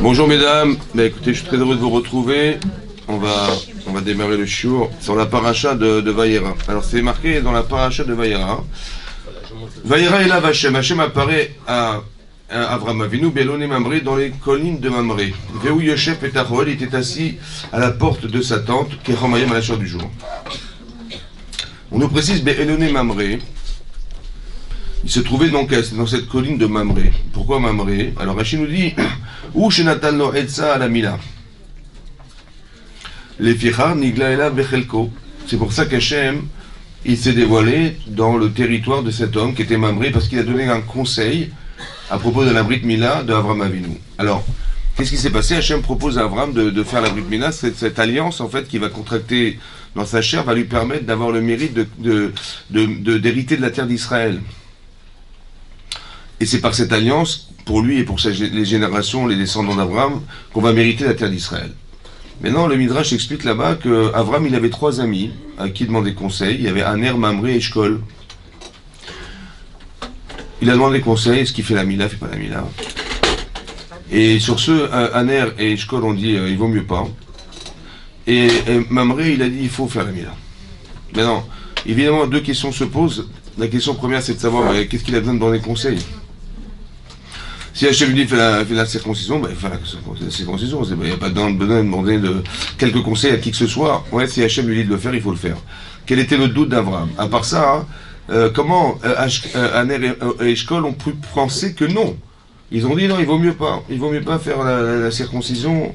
Bonjour mesdames, écoutez, je suis très heureux de vous retrouver. On va démarrer le shiur sur la paracha de Vayera. Alors c'est marqué dans la paracha de Vayera. Vayera et là Hachem apparaît à Avraham Avinu, Belone Mamré, dans les collines de Mamré. Vehu Yosef et Tahoel était assis à la porte de sa tente, Kechamayim à la chaleur du jour. On nous précise Belone Mamré. Il se trouvait donc dans cette colline de Mamré. Pourquoi Mamré? Alors Rachid nous dit où Shenatan lo etza à la Mila. Les Fichar Nigla Ela Bechelko. C'est pour ça qu'Hachem il s'est dévoilé dans le territoire de cet homme qui était Mamré parce qu'il a donné un conseil à propos de la Brit Mila de Avraham Avinu. Alors, qu'est-ce qui s'est passé? Hachem propose à Avraham de faire la Brit Mila. Cette alliance en fait qu'il va contracter dans sa chair va lui permettre d'avoir le mérite d'hériter de la terre d'Israël. Et c'est par cette alliance, pour lui et pour les générations, les descendants d'Avraham, qu'on va mériter la terre d'Israël. Maintenant, le Midrash explique là-bas qu'Avraham, il avait 3 amis à qui il demandait conseil. Il y avait Aner, Mamré et Eshkol. Il a demandé conseil, est-ce qu'il fait la Mila, fait pas la Mila. Et sur ce, Aner et Eshkol ont dit, il vaut mieux pas. Et Mamré, il a dit, il faut faire la Mila. Maintenant, évidemment, 2 questions se posent. La question première, c'est de savoir qu'est-ce qu'il a besoin de donner conseil. Si Hachem lui dit fait la circoncision, il fait la circoncision. Il n'y a pas besoin de demander quelques conseils à qui que ce soit. Ouais, si Hachem lui dit de le faire, il faut le faire. Quel était le doute d'Avraham? À part ça, comment Aner et Eshkol ont pu penser que non? Ils ont dit non, il vaut mieux pas faire la circoncision,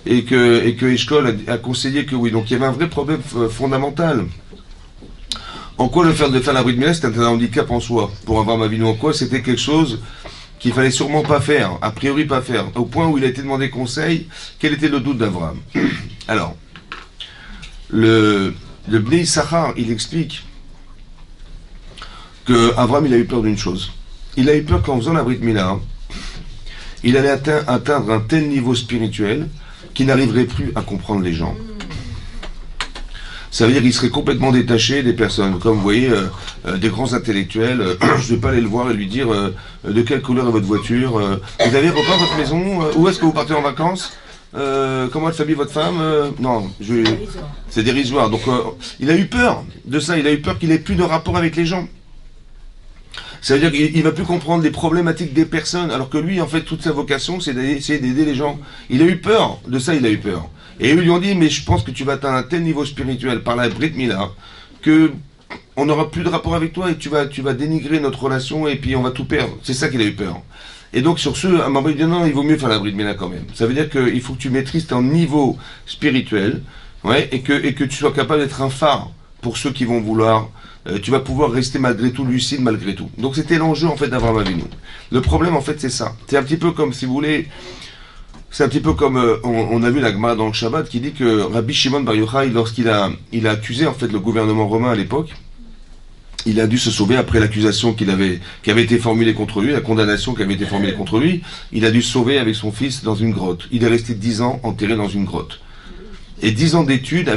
et que Eshkol a conseillé que oui. Donc il y avait un vrai problème fondamental. En quoi le fait de faire la Brit Mila, c'était un handicap en soi pour Avraham Avinu? En quoi c'était quelque chose qu'il fallait sûrement pas faire, a priori pas faire, au point où il a été demandé conseil. Quel était le doute d'Avraham? Alors, le Bnei Issachar, il explique que Avraham, il a eu peur d'une chose. Il a eu peur qu'en faisant la Brit Mila, il allait atteindre un tel niveau spirituel qu'il n'arriverait plus à comprendre les gens. Ça veut dire qu'il serait complètement détaché des personnes. Comme vous voyez, des grands intellectuels, je ne vais pas aller le voir et lui dire de quelle couleur est votre voiture, vous avez repeint votre maison, où est-ce que vous partez en vacances, comment elle s'habille votre femme, non, c'est dérisoire. Donc il a eu peur de ça, il a eu peur qu'il n'ait plus de rapport avec les gens. Ça veut dire qu'il ne va plus comprendre les problématiques des personnes, alors que lui, en fait, toute sa vocation, c'est d'essayer d'aider les gens. Il a eu peur de ça, il a eu peur. Et ils lui ont dit, mais je pense que tu vas atteindre un tel niveau spirituel par la Brit Mila, que on n'aura plus de rapport avec toi et tu vas dénigrer notre relation et puis on va tout perdre. C'est ça qu'il a eu peur. Et donc sur ce, à un moment, il dit non, il vaut mieux faire la Brit Mila quand même. Ça veut dire qu'il faut que tu maîtrises ton niveau spirituel, ouais, et que tu sois capable d'être un phare pour ceux qui vont vouloir. Tu vas pouvoir rester malgré tout lucide malgré tout. Donc c'était l'enjeu en fait d'Avraham Avinu. Le problème en fait c'est ça. C'est un petit peu comme, si vous voulez, c'est un petit peu comme on a vu la Gemara dans le Shabbat qui dit que Rabbi Shimon Bar Yochai, lorsqu'il a accusé en fait le gouvernement romain à l'époque, il a dû se sauver après l'accusation qui avait été formulée contre lui, la condamnation qui avait été formulée contre lui. Il a dû se sauver avec son fils dans une grotte. Il est resté 10 ans enterré dans une grotte. Et 10 ans d'études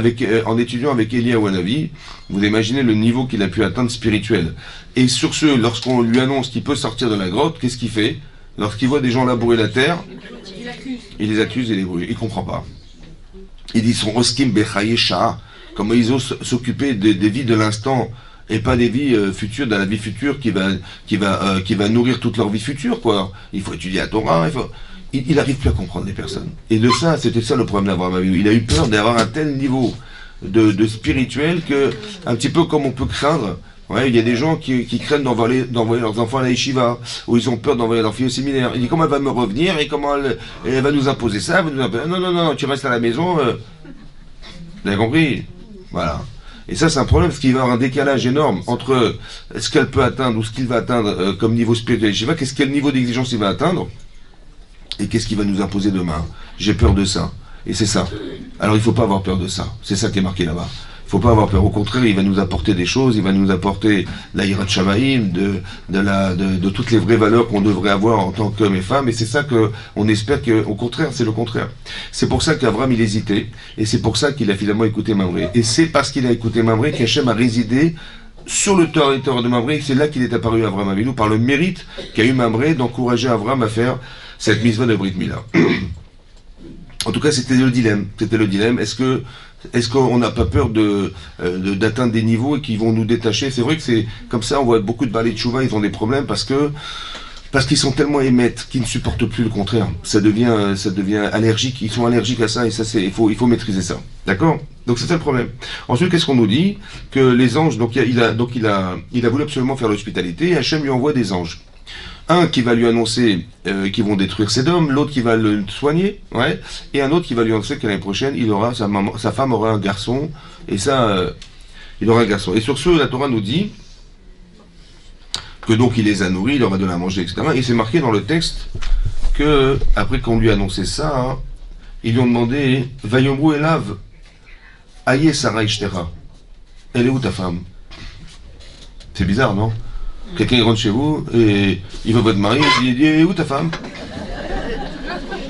en étudiant avec Eliyahu Hanavi, vous imaginez le niveau qu'il a pu atteindre spirituel. Et sur ce, lorsqu'on lui annonce qu'il peut sortir de la grotte, qu'est-ce qu'il fait? Lorsqu'il voit des gens labourer la terre, il les accuse et les brûle. Il ne comprend pas. Il dit son oskim bechaye shah, comment ils osent s'occuper des vies de l'instant et pas des vies futures, de la vie future qui va nourrir toute leur vie future, quoi. Il faut étudier la Torah, il n'arrive plus à comprendre les personnes. Et de ça, c'était ça le problème d'Avraham Avinu. Il a eu peur d'avoir un tel niveau de spirituel que, un petit peu comme on peut craindre. Ouais, il y a des gens qui craignent d'envoyer leurs enfants à la yeshiva, ou ils ont peur d'envoyer leurs filles au séminaire. Il dit comment elle va me revenir et comment elle va nous imposer ça. Non, tu restes à la maison. Vous avez compris? Voilà. Et ça, c'est un problème parce qu'il va y avoir un décalage énorme entre ce qu'elle peut atteindre ou ce qu'il va atteindre comme niveau spirituel yeshiva, quel niveau d'exigence il va atteindre. Et qu'est-ce qu'il va nous imposer demain? J'ai peur de ça. Et c'est ça. Alors il ne faut pas avoir peur de ça. C'est ça qui est marqué là-bas. Il ne faut pas avoir peur. Au contraire, il va nous apporter des choses. Il va nous apporter la Yirat Shamaïm, de toutes les vraies valeurs qu'on devrait avoir en tant qu'hommes et femmes. Et c'est ça qu'on espère qu'au contraire, c'est le contraire. C'est pour ça qu'Avraham, il hésitait. Et c'est pour ça qu'il a finalement écouté Mamré. Et c'est parce qu'il a écouté Mamré qu'Hachem a résidé sur le territoire de Mamré, c'est là qu'il est apparu à Abraham Avinu, par le mérite qu'a eu Mamré d'encourager Abraham à faire cette mitzvah de Brit Mila. En tout cas, c'était le dilemme. C'était le dilemme. Est-ce qu'on n'a pas peur d'atteindre des niveaux qui vont nous détacher? C'est vrai que c'est comme ça, on voit beaucoup de balais de chouva, ils ont des problèmes parce qu'ils sont tellement émettes qu'ils ne supportent plus le contraire. Ça devient allergique. Ils sont allergiques à ça et ça, il faut maîtriser ça. D'accord? Donc c'est ça le problème. Ensuite, qu'est-ce qu'on nous dit? Que les anges, il a voulu absolument faire l'hospitalité et Hachem lui envoie des anges. Un qui va lui annoncer qu'ils vont détruire Sédom, l'autre qui va le soigner, ouais, et un autre qui va lui annoncer que l'année prochaine, sa femme aura un garçon, et ça, il aura un garçon. Et sur ce, la Torah nous dit que donc il les a nourris, il aura donné à manger, etc. Et c'est marqué dans le texte que, après qu'on lui a annoncé ça, hein, ils lui ont demandé, Vayomru elav, Aye Sarah Ishtera. Elle est où ta femme? C'est bizarre, non? Quelqu'un rentre chez vous et il voit votre mari, il dit où ta femme?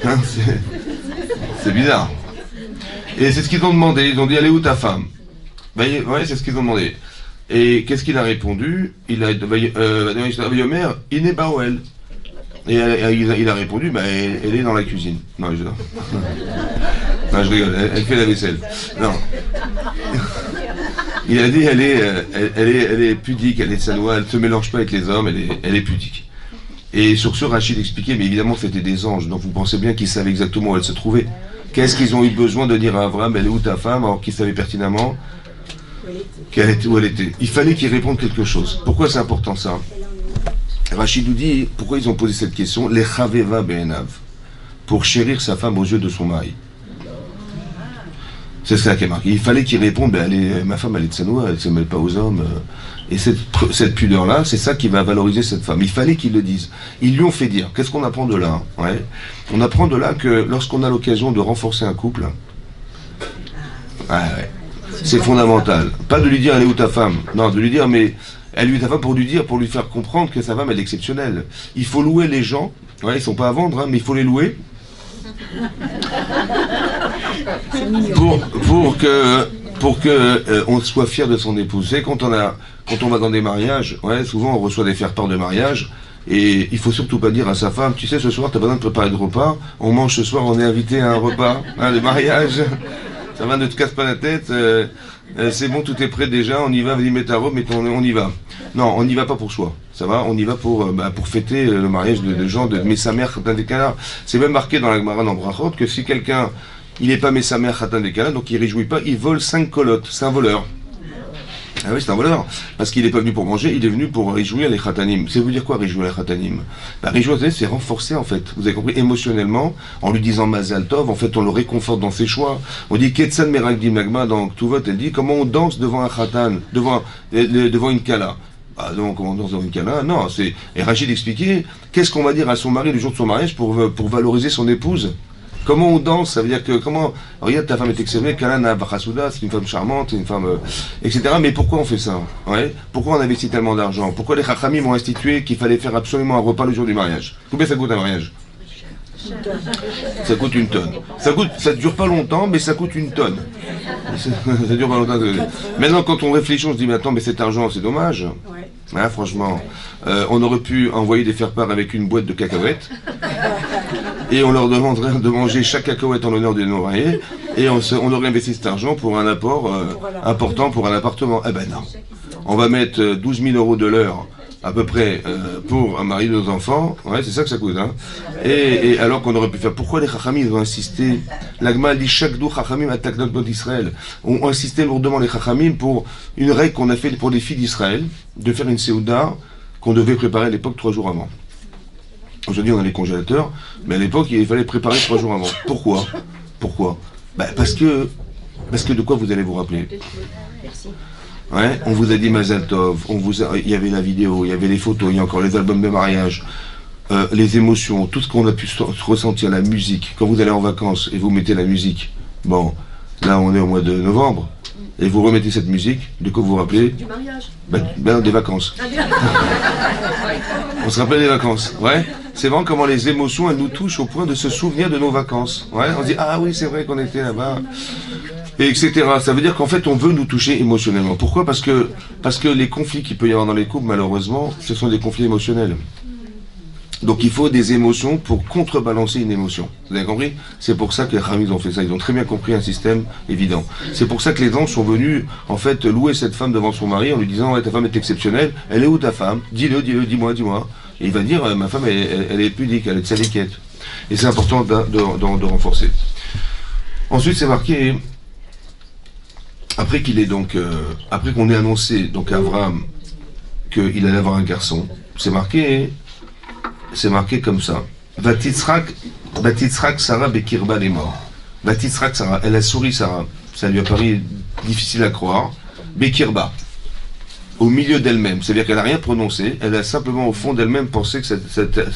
Hein, c'est bizarre. Et c'est ce qu'ils ont demandé, ils ont dit elle est où ta femme? Ouais, c'est ce qu'ils ont demandé. Et qu'est-ce qu'il a répondu? Il a Yomer, Iné Baoel. Et il a répondu, elle est dans la cuisine. Non, je rigole, elle fait la vaisselle. Non. Il a dit, elle est pudique, elle est sanoua, elle ne se mélange pas avec les hommes, elle est pudique. Et sur ce, Rachid expliquait, mais évidemment, c'était des anges, donc vous pensez bien qu'ils savaient exactement où elle se trouvait. Qu'est-ce qu'ils ont eu besoin de dire à Abraham, elle est où ta femme, alors qu'ils savaient pertinemment où elle était. Il fallait qu'ils répondent quelque chose. Pourquoi c'est important ça? Rachid nous dit, pourquoi ils ont posé cette question? Les chaveva be'enav, pour chérir sa femme aux yeux de son mari. C'est ça qui est marqué. Il fallait qu'il réponde, ma femme elle est de Sanoua, elle ne se mêle pas aux hommes. Et cette pudeur-là, c'est ça qui va valoriser cette femme. Il fallait qu'ils le disent. Ils lui ont fait dire. Qu'est-ce qu'on apprend de là? Ouais. On apprend de là que lorsqu'on a l'occasion de renforcer un couple, c'est fondamental. Pas de lui dire, elle est où ta femme? Non, de lui dire, mais elle est où ta femme pour lui faire comprendre que sa femme elle est exceptionnelle. Il faut louer les gens. Ouais, ils ne sont pas à vendre, hein, mais il faut les louer. Pour que on soit fier de son épouse. C'est quand on va dans des mariages, souvent on reçoit des faire-part de mariage, et il faut surtout pas dire à sa femme, tu sais, ce soir t'as besoin de préparer le repas, on mange ce soir, on est invité à un repas, le mariage, ça va, ne te casse pas la tête, c'est bon, tout est prêt déjà, on y va, vas-y, mets ta robe, on y va. Non, on n'y va pas pour soi, ça va, on y va pour fêter le mariage de gens, mais sa mère, d'un des canards. C'est même marqué dans la Gemara dans Brachot que si quelqu'un il n'est pas mais sa mère Khatan Dekala, donc il ne réjouit pas, il vole 5 colottes, c'est un voleur. Ah oui, c'est un voleur, parce qu'il n'est pas venu pour manger, il est venu pour réjouir les Khatanim. Ça veut dire quoi réjouir les Khatanim? Réjouir, c'est renforcer en fait, vous avez compris, émotionnellement, en lui disant Mazal Tov, en fait on le réconforte dans ses choix. On dit Ketsan Meragdim Nagma dans Ktuvot, elle dit comment on danse devant un Khatan, devant une Kala. Donc on danse devant une Kala, non, et Rachid expliquait, qu'est-ce qu'on va dire à son mari le jour de son mariage pour valoriser son épouse? Comment on danse? Ça veut dire que regarde, ta femme est excellente, Kalana Bachasouda, c'est une femme charmante, c'est une femme, etc. Mais pourquoi on fait ça? Pourquoi on investit tellement d'argent? Pourquoi les Chachamim ont institué qu'il fallait faire absolument un repas le jour du mariage? Combien ça coûte un mariage? Ça coûte une tonne. Ça dure pas longtemps, mais ça coûte une tonne. Ça dure pas longtemps. Maintenant, quand on réfléchit, on se dit, mais attends, mais cet argent, c'est dommage. Franchement, on aurait pu envoyer des faire-part avec une boîte de cacahuètes. Et on leur demanderait de manger chaque cacahuète en l'honneur des non-mariés, et on aurait investi cet argent pour un apport important pour un appartement. Eh ben non. On va mettre 12 000 euros de l'heure, à peu près, pour un mari de nos enfants. C'est ça que ça coûte. Hein. Et alors qu'on aurait pu faire. Pourquoi les Chachamim ont insisté? L'Agma dit chaque dou Chachamim attaque notre d'Israël. Ont insisté lourdement les Chachamim pour une règle qu'on a fait pour les filles d'Israël, de faire une Séouda qu'on devait préparer à l'époque 3 jours avant. Aujourd'hui, on a les congélateurs, mais à l'époque, il fallait préparer 3 jours avant. Pourquoi? Parce que de quoi vous allez vous rappeler? On vous a dit Mazal Tov, il y avait la vidéo, il y avait les photos, il y a encore les albums de mariage, les émotions, tout ce qu'on a pu ressentir, la musique. Quand vous allez en vacances et vous mettez la musique, bon, là on est au mois de novembre, et vous remettez cette musique, de quoi vous vous rappelez? Du mariage. Des vacances. On se rappelle des vacances, C'est vraiment comment les émotions, elles nous touchent au point de se souvenir de nos vacances. On se dit, ah oui, c'est vrai qu'on était là-bas. et etc. Ça veut dire qu'en fait, on veut nous toucher émotionnellement. Pourquoi? Parce que les conflits qu'il peut y avoir dans les couples, malheureusement, ce sont des conflits émotionnels. Donc il faut des émotions pour contrebalancer une émotion. Vous avez compris? C'est pour ça que les Khamis ont fait ça. Ils ont très bien compris un système évident. C'est pour ça que les anges sont venus, en fait, louer cette femme devant son mari en lui disant, ouais, ta femme est exceptionnelle. Elle est où ta femme? Dis-le, dis-moi, dis-moi. Et il va dire, ma femme, elle est pudique, elle est tzadikette. Et c'est important de renforcer. Ensuite, c'est marqué, après qu'il est donc, après qu'on ait annoncé donc à Abraham qu'il allait avoir un garçon, c'est marqué comme ça. Vatitzrak Sarah Bekirba les morts. Vatitzrak Sarah, elle a souri Sarah. Ça lui a paru difficile à croire. Bekirba, au milieu d'elle-même. C'est-à-dire qu'elle n'a rien prononcé. Elle a simplement au fond d'elle-même pensé que ça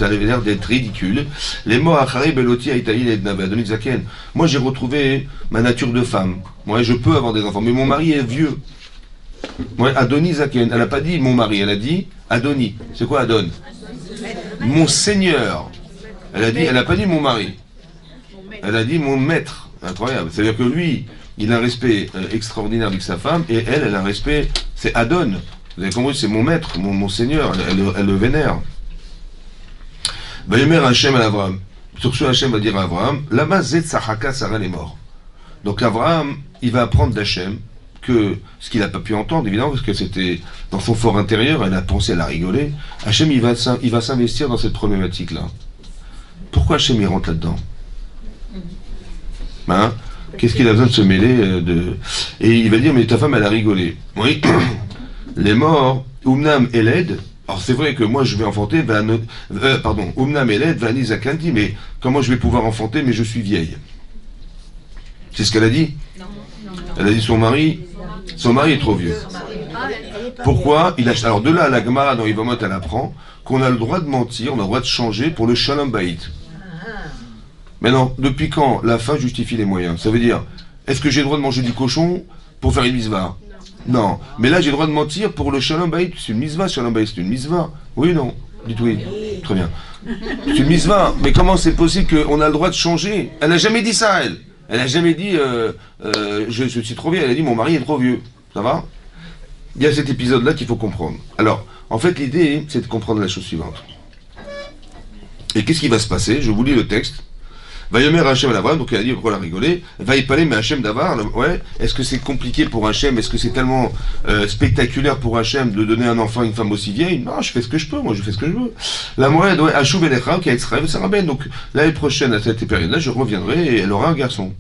avait l'air d'être ridicule. Les mots Achari Beloti Aïtaïl et Adonit Zaken. Moi j'ai retrouvé ma nature de femme. Moi je peux avoir des enfants, mais mon mari est vieux. Moi, Adoni Zaken. Elle n'a pas dit mon mari, elle a dit Adoni. C'est quoi Adon? Mon Seigneur. Elle n'a pas dit mon mari. Elle a dit mon maître. Incroyable. C'est-à-dire que lui, il a un respect extraordinaire avec sa femme, et elle a un respect, c'est Adon. Vous avez compris, c'est mon maître, mon Seigneur. Elle le vénère. Vayomer Hachem à Abraham. Sur ce, Hachem va dire à Abraham, Lama Zet Sahaka Sarah est mort. Donc Abraham, il va apprendre d'Hachem que ce qu'il n'a pas pu entendre, évidemment, parce que c'était dans son fort intérieur, elle a pensé, elle a rigolé. Hachem, il va s'investir dans cette problématique-là. Pourquoi Hachem, il rentre là-dedans? Hein? Qu'est-ce qu'il a besoin de se mêler de... Et il va dire, mais ta femme, elle a rigolé. Oui, les morts, Umnam Eled, alors c'est vrai que moi, je vais enfanter, Umnam Eled, Vani Zakanti, mais comment je vais pouvoir enfanter, mais je suis vieille? C'est ce qu'elle a dit? Elle a dit son mari est trop vieux. Pourquoi? Alors de là, la Gemara dans Yvamot, elle apprend qu'on a le droit de mentir, on a le droit de changer pour le Shalom Bayit. Mais non, depuis quand la fin justifie les moyens? Ça veut dire, est-ce que j'ai le droit de manger du cochon pour faire une misva? Non. Mais là, j'ai le droit de mentir pour le Shalom Bayit. C'est une misva, Shalom Bayit, c'est une misva. Oui ou non? Dites oui. Très bien. C'est une misva. Mais comment c'est possible qu'on a le droit de changer? Elle n'a jamais dit ça, elle. Elle n'a jamais dit je suis trop vieux, elle a dit mon mari est trop vieux. Ça va? Il y a cet épisode-là qu'il faut comprendre. Alors, en fait, l'idée, c'est de comprendre la chose suivante. Et qu'est-ce qui va se passer? Je vous lis le texte. Vayomer Hachem Abraham, donc elle a dit pourquoi elle a rigolé. Va y parler, mais Hachem Davar, ouais. Est-ce que c'est compliqué pour Hachem? Est-ce que c'est tellement spectaculaire pour Hachem de donner un enfant à une femme aussi vieille? Non, je fais ce que je peux, moi je fais ce que je veux. La moelle doit Hachou Belecha, qui a Israël, ça ramène. Donc l'année prochaine, à cette période-là, je reviendrai et elle aura un garçon.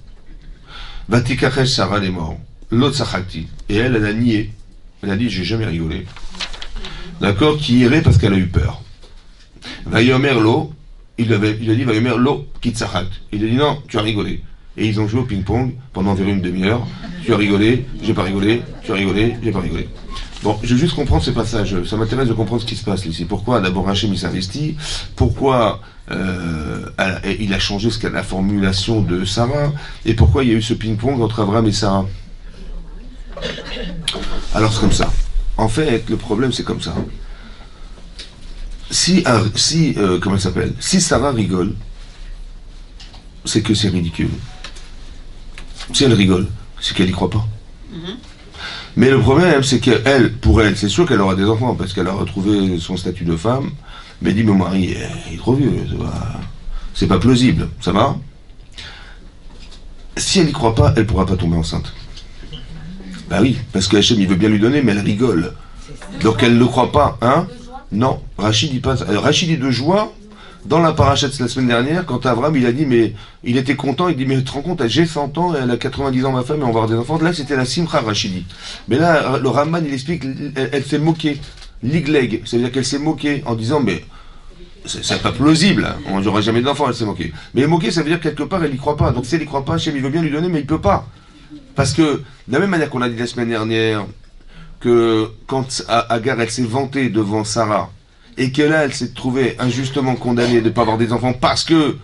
Vatikachesh Sarah est mort. L'autre Sachakti. Et elle a nié. Elle a dit, j'ai jamais rigolé. D'accord? Qui irait parce qu'elle a eu peur. Vayomer Lo. Il a dit, Vayomer Lo Kitzachak. Il a dit, non, tu as rigolé. Et ils ont joué au ping-pong pendant environ une demi-heure. Tu as rigolé, j'ai pas rigolé, tu as rigolé, j'ai pas rigolé. Bon, je veux juste comprendre ces passages. Ça m'intéresse de comprendre ce qui se passe ici. Pourquoi d'abord Hachem il s'investit? Pourquoi il a changé la formulation de Sarah? Et pourquoi il y a eu ce ping-pong entre Abraham et Sarah? Alors c'est comme ça. En fait, le problème c'est comme ça. Comment elle s'appelle? Si Sarah rigole, c'est que c'est ridicule. Si elle rigole, c'est qu'elle y croit pas. Mais le problème, c'est qu'elle, pour elle, c'est sûr qu'elle aura des enfants, parce qu'elle a retrouvé son statut de femme, mais elle dit, mon mari, il est trop vieux, c'est pas plausible, ça va? Si elle y croit pas, elle pourra pas tomber enceinte. Bah oui, parce que Hachem, il veut bien lui donner, mais elle rigole. Donc elle ne croit pas, hein? Non, Rachid dit pas ça. Rachid dit de joie, dans la parachute la semaine dernière, quand Abraham, il a dit, mais il était content, il dit, mais tu te rends compte, j'ai 100 ans, elle a 90 ans, ma femme, et on va avoir des enfants. Là, c'était la Simcha, Rachidi. Mais là, le Ramban, il explique, elle s'est moquée. L'Igleg, c'est-à-dire qu'elle s'est moquée en disant, mais c'est pas plausible, hein. On n'aurait jamais d'enfants, elle s'est moquée. Mais moquée, ça veut dire quelque part, elle n'y croit pas. Donc si elle n'y croit pas, Hachem, il veut bien lui donner, mais il peut pas. Parce que, de la même manière qu'on a dit la semaine dernière, que quand Agar, elle s'est vantée devant Sarah, et que là, elle s'est trouvée injustement condamnée de ne pas avoir des enfants parce que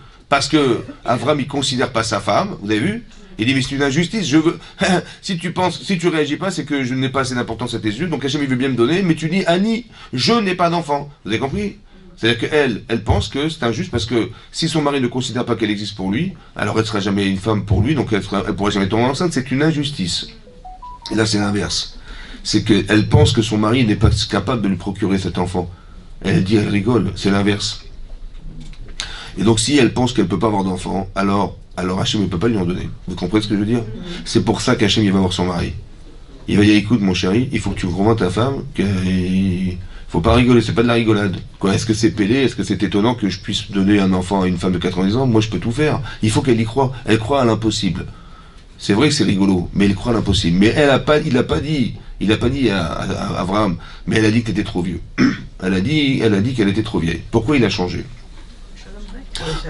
Avram, il considère pas sa femme, vous avez vu? Il dit, mais c'est une injustice, je veux... si tu réagis pas, c'est que je n'ai pas assez d'importance à tes yeux, donc Hachem, il veut bien me donner, mais tu dis, Annie, je n'ai pas d'enfant. Vous avez compris? C'est-à-dire qu'elle, elle pense que c'est injuste parce que si son mari ne considère pas qu'elle existe pour lui, alors elle ne sera jamais une femme pour lui, donc elle ne pourra jamais tomber enceinte, c'est une injustice. Et là, c'est l'inverse. C'est qu'elle pense que son mari n'est pas capable de lui procurer cet enfant. Elle dit, elle rigole, c'est l'inverse. Et donc, si elle pense qu'elle ne peut pas avoir d'enfant, alors Hachem ne peut pas lui en donner. Vous comprenez ce que je veux dire? C'est pour ça qu'Hachem, il va voir son mari. Il va dire, écoute, mon chéri, il faut que tu convainques ta femme qu'il faut pas rigoler, c'est pas de la rigolade. Quoi, est-ce que c'est pédé? Est-ce que c'est étonnant que je puisse donner un enfant à une femme de 90 ans? Moi, je peux tout faire. Il faut qu'elle y croie. Elle croit à l'impossible. C'est vrai que c'est rigolo, mais elle croit à l'impossible. Mais il a pas dit à Abraham, mais elle a dit que t'étais trop vieux. Elle a dit qu'elle était trop vieille. Pourquoi il a changé?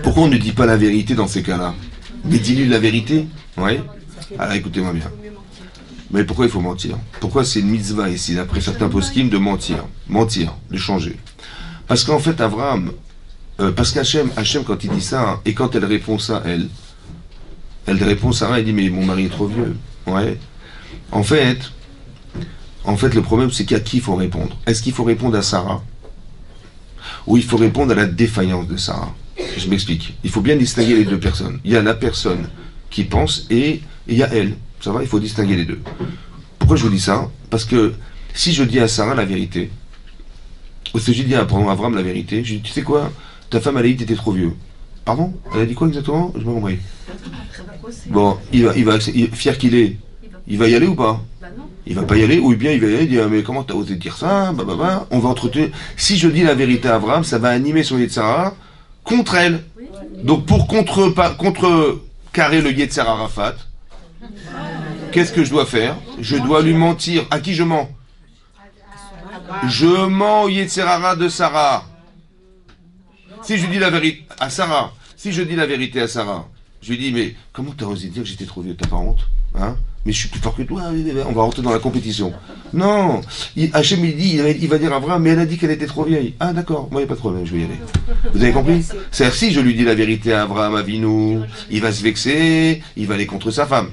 Pourquoi on ne dit pas la vérité dans ces cas-là? Mais dis-lui la vérité? Oui. Alors écoutez-moi bien. Mais pourquoi il faut mentir? Pourquoi c'est une mitzvah ici, d'après certains poskim, de mentir? Mentir, de changer. Parce qu'en fait, Abraham, parce qu'Hachem, quand il dit ça, et quand elle répond ça, elle répond Sarah, elle dit, mais mon mari est trop vieux. Ouais. En fait, le problème, c'est qu'à qui il faut répondre? Est-ce qu'il faut répondre à Sarah? Ou il faut répondre à la défaillance de Sarah? Je m'explique. Il faut bien distinguer les deux personnes. Il y a la personne qui pense et il y a elle. Ça va? Il faut distinguer les deux. Pourquoi je vous dis ça? Parce que si je dis à Sarah la vérité, ou si je dis à Abraham la vérité, je dis, tu sais quoi? Ta femme, elle a dit que t'étais trop vieux. Pardon? Elle a dit quoi exactement? Je m'en compris. Bon, fier qu'il est, il va y aller ou pas? Il va pas y aller, ou bien il va y aller, il dit, mais comment t'as osé dire ça? On va entretenir. Si je dis la vérité à Abraham, ça va animer son Yetzirah contre elle. Donc pour contrecarrer le Yetzirah Arafat, qu'est-ce que je dois faire? Je dois lui mentir. À qui je mens? Je mens au Yetzirah de Sarah. Si je dis la vérité à Sarah, je lui dis, mais comment t'as osé dire que j'étais trop vieux? T'as pas honte? Hein? Mais je suis plus fort que toi, on va rentrer dans la compétition. Non, Hachem il va dire à Abraham, mais elle a dit qu'elle était trop vieille. Ah d'accord, moi il n'y a pas de problème, je vais y aller. Vous avez compris? C'est-à-dire si je lui dis la vérité à Abraham Avinu, il va se vexer, il va aller contre sa femme.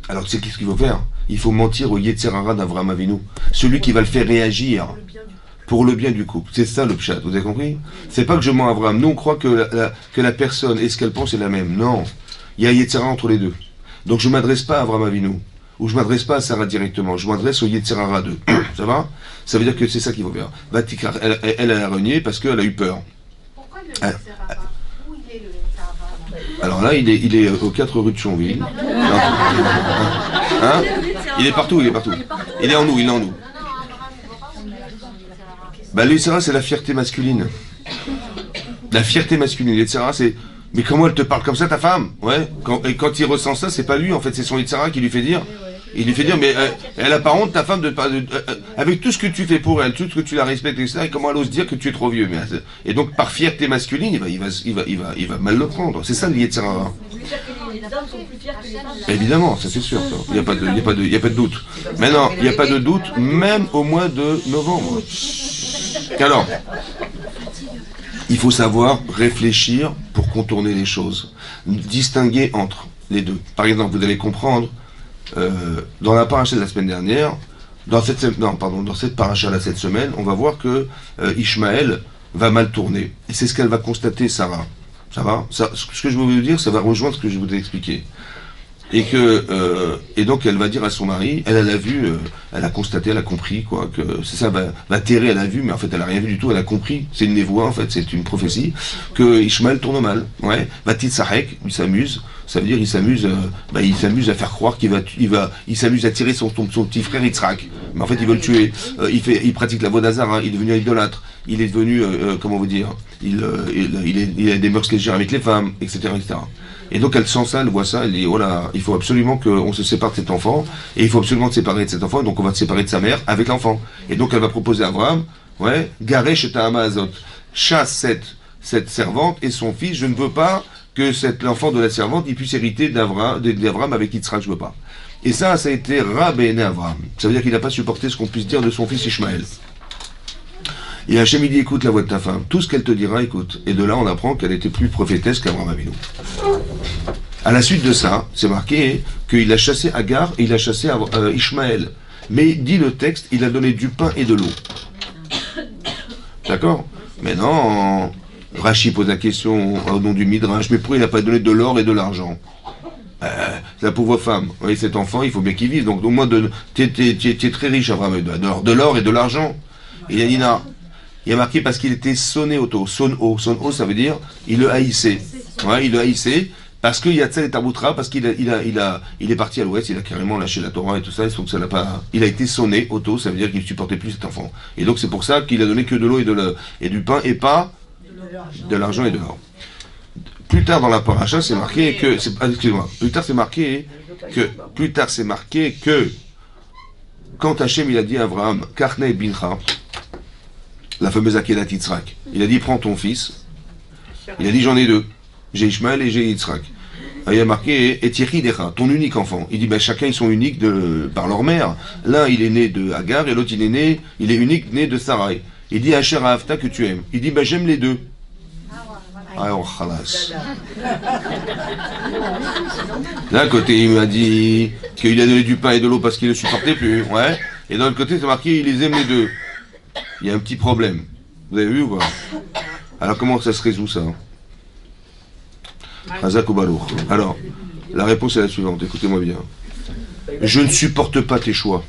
Alors qu'est-ce qu'il faut faire? Il faut mentir au Yetzirah d'Abraham Avinu, celui qui va le faire réagir pour le bien du couple. C'est ça le pshat, vous avez compris? C'est pas que je mens à Abraham. Nous on croit que la personne et ce qu'elle pense est la même. Non, il y a Yetzirah entre les deux. Donc je ne m'adresse pas à Abraham Avinu, ou je ne m'adresse pas à Sarah directement, je m'adresse au Yetzirah 2. Ça va? Ça veut dire que c'est ça qu'il faut faire. Elle a renié parce qu'elle a eu peur. Pourquoi le Yetzirah? Où il est le Yetzirah? Alors là, il est aux 4 rues de Chonville. Hein? Il est partout. Il est en nous. Bah, le Yetzirah, c'est la fierté masculine. La fierté masculine. Le Yetzirah, c'est... Mais comment elle te parle comme ça, ta femme? Ouais. Quand il ressent ça, c'est pas lui, en fait, c'est son Yetzirah qui lui fait dire. Il lui fait dire, mais elle a pas honte, ta femme, avec tout ce que tu fais pour elle, tout ce que tu la respectes, etc., et comment elle ose dire que tu es trop vieux? Et donc, par fierté masculine, il va mal le prendre. C'est ça le Yetzirah. Évidemment, ça c'est sûr. Il n'y a pas de doute. Maintenant, il n'y a pas de doute, même au mois de novembre. Alors, il faut savoir réfléchir pour contourner les choses. Distinguer entre les deux. Par exemple, vous allez comprendre, dans la paracha de la semaine dernière, dans cette paracha là cette semaine, on va voir que Ishmaël va mal tourner. Et c'est ce qu'elle va constater, Sarah. Ça va? Ce que je veux vous dire, ça va rejoindre ce que je vous ai expliqué. Et donc elle va dire à son mari, elle a vu, elle a constaté, elle a compris quoi, que c'est ça, va terrer, elle a vu, mais en fait elle a rien vu du tout, elle a compris, c'est une névoie en fait, c'est une prophétie, que Ishmaël tourne mal, ouais, Batit Sarek, il s'amuse, ça veut dire il s'amuse à faire croire il s'amuse à tirer son petit frère Yitzhak, mais en fait il veut le tuer, il pratique la vodazara, il est devenu idolâtre, il est devenu, comment vous dire, il a des mœurs légères avec les femmes, etc. Et donc elle sent ça, elle voit ça, elle dit, oh là, il faut absolument qu'on se sépare de cet enfant, et il faut absolument se séparer de cet enfant, donc on va se séparer de sa mère avec l'enfant. Et donc elle va proposer à Abraham, ouais, Garesh et Ta'amazot, chasse cette servante et son fils, je ne veux pas que l'enfant de la servante, il puisse hériter d'Abraham avec Yitzhak, je veux pas. Et ça a été Rabbeinu Abraham. Ça veut dire qu'il n'a pas supporté ce qu'on puisse dire de son fils Ishmaël. Et Hachem il dit, écoute la voix de ta femme, tout ce qu'elle te dira, écoute. Et de là, on apprend qu'elle était plus prophétesse qu'Abraham Avinu. À la suite de ça, c'est marqué qu'il a chassé Agar et il a chassé Ishmaël. Mais, dit le texte, il a donné du pain et de l'eau. D'accord? Maintenant, Rachi pose la question au nom du Midrash, mais pourquoi il n'a pas donné de l'or et de l'argent? C'est la pauvre femme. Oui, cet enfant, il faut bien qu'il vive. Donc au moins, tu es très riche, Abraham, de l'or et de l'argent. Il a dit non. Il a marqué parce qu'il était sonné auto. Son-o, ça veut dire, il le haïssait. Ouais, il le haïssait. Parce qu'il y a Tzal et Taboutra, parce qu'il est parti à l'ouest, il a carrément lâché la Torah et tout ça, donc ça l'a pas, il a été sonné auto, ça veut dire qu'il ne supportait plus cet enfant. Et donc c'est pour ça qu'il a donné que de l'eau et du pain et pas de l'argent et de l'or. Plus tard dans la paracha, c'est marqué que, excusez-moi, plus tard c'est marqué que, quand Hachem il a dit à Abraham, Karnei bincha, la fameuse Akedat Yitzhak, il a dit prends ton fils, il a dit j'en ai deux, j'ai Ishmaël et j'ai Yitzhak. Il a marqué Etichidecha, ton unique enfant. Il dit ben chacun ils sont uniques par leur mère. L'un il est né de Hagar et l'autre il est unique né de Sarai. Il dit Asher Ahavta que tu aimes. Il dit ben j'aime les deux. Alors khalas. D'un côté il m'a dit qu'il a donné du pain et de l'eau parce qu'il ne supportait plus. Ouais. Et d'un autre côté c'est marqué il les aime les deux. Il y a un petit problème. Vous avez vu ou pas? Alors comment ça se résout ça? Alors, la réponse est la suivante, écoutez-moi bien. Je ne supporte pas tes choix,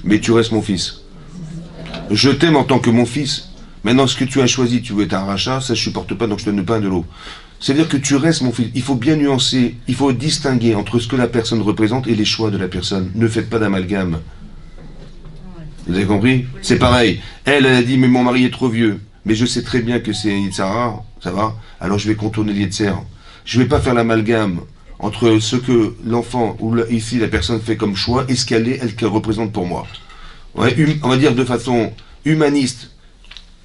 mais tu restes mon fils. Je t'aime en tant que mon fils. Maintenant, ce que tu as choisi, tu veux être un rachat, ça je ne supporte pas, donc je te donne le pain et de l'eau. C'est-à-dire que tu restes mon fils. Il faut bien nuancer, il faut distinguer entre ce que la personne représente et les choix de la personne. Ne faites pas d'amalgame. Vous avez compris? C'est pareil. Elle a dit, mais mon mari est trop vieux. Mais je sais très bien que c'est Yitzhara, ça va? Alors je vais contourner l'Yetzer. Je ne vais pas faire l'amalgame entre ce que l'enfant, ou ici la personne fait comme choix, et ce qu'elle représente pour moi. Ouais, on va dire de façon humaniste.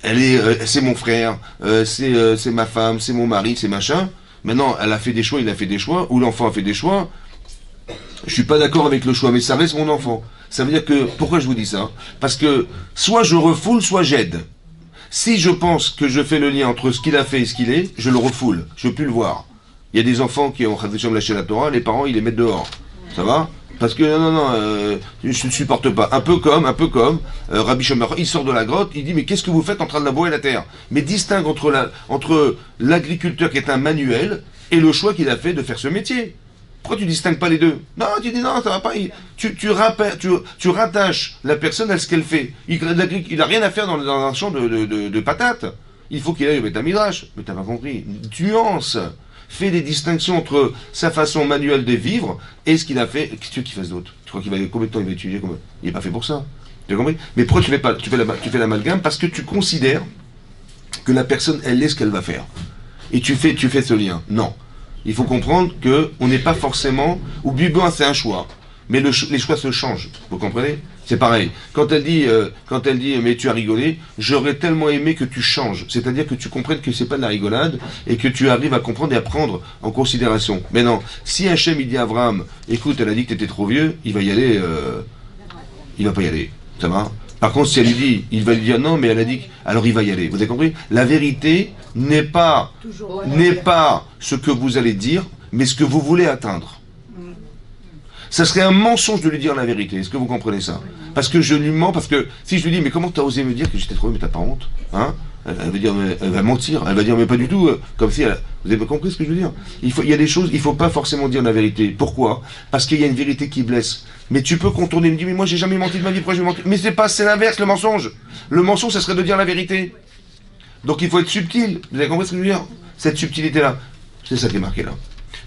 C'est mon frère, c'est ma femme, c'est mon mari, c'est machin. Maintenant, elle a fait des choix, il a fait des choix, ou l'enfant a fait des choix. Je suis pas d'accord avec le choix, mais ça reste mon enfant. Ça veut dire que, pourquoi je vous dis ça? Parce que soit je refoule, soit j'aide. Si je pense que je fais le lien entre ce qu'il a fait et ce qu'il est, je le refoule. Je ne veux plus le voir. Il y a des enfants qui ont lâché la Torah, les parents, ils les mettent dehors. Ça va? Parce que je ne supporte pas. Un peu comme Rabbi Shomer, il sort de la grotte, il dit mais qu'est-ce que vous faites en train de labourer la terre? Mais distingue entre l'agriculteur qui est un manuel et le choix qu'il a fait de faire ce métier. Pourquoi tu distingues pas les deux? Non, tu dis non, ça va pas. Tu rattaches la personne à ce qu'elle fait. Il n'a rien à faire dans un champ de patates. Il faut qu'il aille au Beth Midrash. Mais t'as pas compris. Nuance. Fais des distinctions entre sa façon manuelle de vivre et ce qu'il a fait. Qu'est-ce qu'il fasse d'autre? Tu crois combien de temps il va étudier? Il n'est pas fait pour ça. Tu as compris? Mais pourquoi tu fais l'amalgame? Parce que tu considères que la personne, elle est ce qu'elle va faire. Et tu fais ce lien. Non. Il faut comprendre qu'on n'est pas forcément... Ou Bubin, c'est un choix. Mais les choix se changent. Vous comprenez? C'est pareil. Quand elle dit, mais tu as rigolé, j'aurais tellement aimé que tu changes. C'est-à-dire que tu comprennes que c'est pas de la rigolade et que tu arrives à comprendre et à prendre en considération. Mais non, si Hachem, il dit à Abraham, écoute, elle a dit que tu étais trop vieux, il va y aller... il va pas y aller. Ça va? Par contre, si elle lui dit, il va lui dire non, mais elle a dit, alors il va y aller. Vous avez compris? La vérité n'est pas ce que vous allez dire, mais ce que vous voulez atteindre. Ça serait un mensonge de lui dire la vérité. Est-ce que vous comprenez ça? Parce que je lui mens, parce que si je lui dis, mais comment tu as osé me dire que j'étais trop vieux, mais t'as pas honte? Hein? Elle va dire, elle va mentir. Elle va dire, mais pas du tout. Comme si vous avez pas compris ce que je veux dire? Il y a des choses, il faut pas forcément dire la vérité. Pourquoi? Parce qu'il y a une vérité qui blesse. Mais tu peux contourner, me dire, mais moi j'ai jamais menti de ma vie, pourquoi je vais mentir? Mais c'est l'inverse, le mensonge. Le mensonge, ça serait de dire la vérité. Donc il faut être subtil. Vous avez compris ce que je veux dire? Cette subtilité-là. C'est ça qui est marqué là.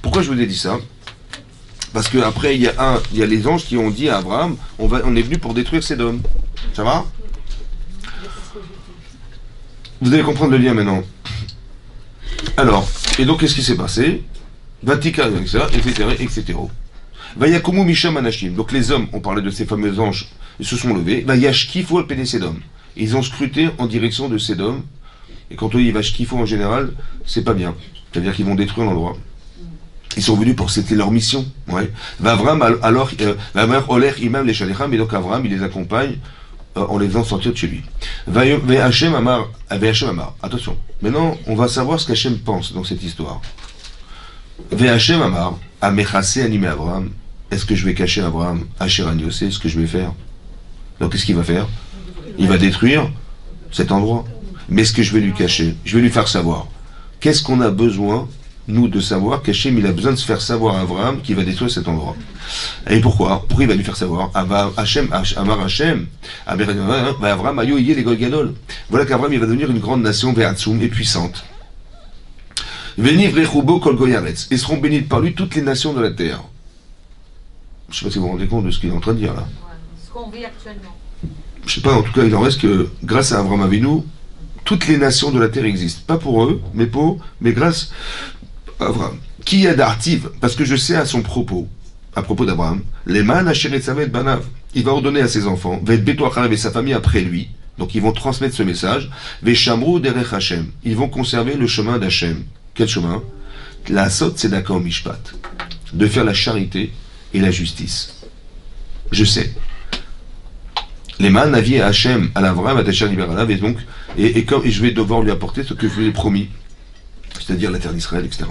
Pourquoi je vous ai dit ça? Parce qu'après, il y a les anges qui ont dit à Abraham, on est venu pour détruire Sédom. Ça va? Vous allez comprendre le lien maintenant. Alors, et donc qu'est-ce qui s'est passé? Vatican, etc. Vayakumu Misham Anashim. Donc les hommes, on parlait de ces fameux anges, ils se sont levés. Vayashkifu al Pene Sédom. Ils ont scruté en direction de Sédom. Et quand on dit Vashkifu en général, c'est pas bien. C'est-à-dire qu'ils vont détruire l'endroit. Ils sont venus pour, c'était leur mission. Ouais. Avram, alors, Oler Imam les Shalecham, et donc Avram, il les accompagne en les faisant sortir de chez lui. Hachem Amar, attention, maintenant, on va savoir ce qu'Hachem pense dans cette histoire. Hachem Amar, Amechase animé Avram, est-ce que je vais cacher Avram, Asher Aniosé, ce que je vais faire? Donc qu'est-ce qu'il va faire? Il va détruire cet endroit. Mais ce que je vais lui cacher, je vais lui faire savoir. Qu'est-ce qu'on a besoin, nous, de savoir qu'Hachem, il a besoin de se faire savoir à Abraham qu'il va détruire cet endroit. Et pourquoi? Pourquoi il va lui faire savoir? Amar Hachem, Abraham, Ayo, Yé, les Golgadol. Voilà qu'Abraham, il va devenir une grande nation, Ve'atsum, et puissante. Veniv Rechubo Kol Goyaretz. Et seront bénies par lui toutes les nations de la terre. Je ne sais pas si vous vous rendez compte de ce qu'il est en train de dire là. Ce qu'on vit actuellement. Je ne sais pas, en tout cas, il en reste que, grâce à Abraham Avinu, toutes les nations de la terre existent. Pas pour eux, mais grâce à Abraham. Qui a d'artive? Parce que je sais à son propos, à propos d'Abraham, les man Asher Savet Banav. Il va ordonner à ses enfants, Vet Beto Acharav et sa famille après lui. Donc ils vont transmettre ce message. Veshamru derech Hashem. Ils vont conserver le chemin d'Hachem. Quel chemin? La sot tzedaka au mishpat. De faire la charité et la justice. Je sais. Les man aviez à Hachem, à l'Avram, à Tachar Liberalav, et je vais devoir lui apporter ce que je lui ai promis, c'est-à-dire la terre d'Israël, etc.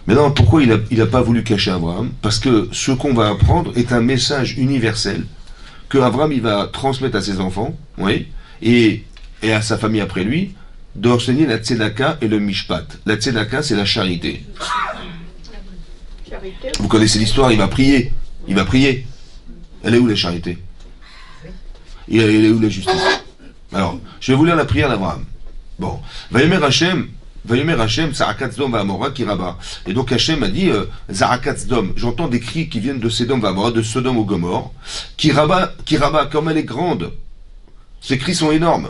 Maintenant, pourquoi il n'a pas voulu cacher Abraham? Parce que ce qu'on va apprendre est un message universel que Abraham il va transmettre à ses enfants, oui, et à sa famille après lui, d'enseigner la tzedaka et le mishpat. La tzedaka, c'est la charité. Vous connaissez l'histoire, il va prier. Elle est où la charité? Elle est où la justice? Alors, je vais vous lire la prière d'Abraham. Bon. Vayomer Hashem, Zarakat Sdom Va'amora Kiraba. Et donc Hashem a dit, Zarakat Sdom, j'entends des cris qui viennent de Sodome Va'amora, de Sodome au Gomorre. Kiraba, comme elle est grande. Ces cris sont énormes.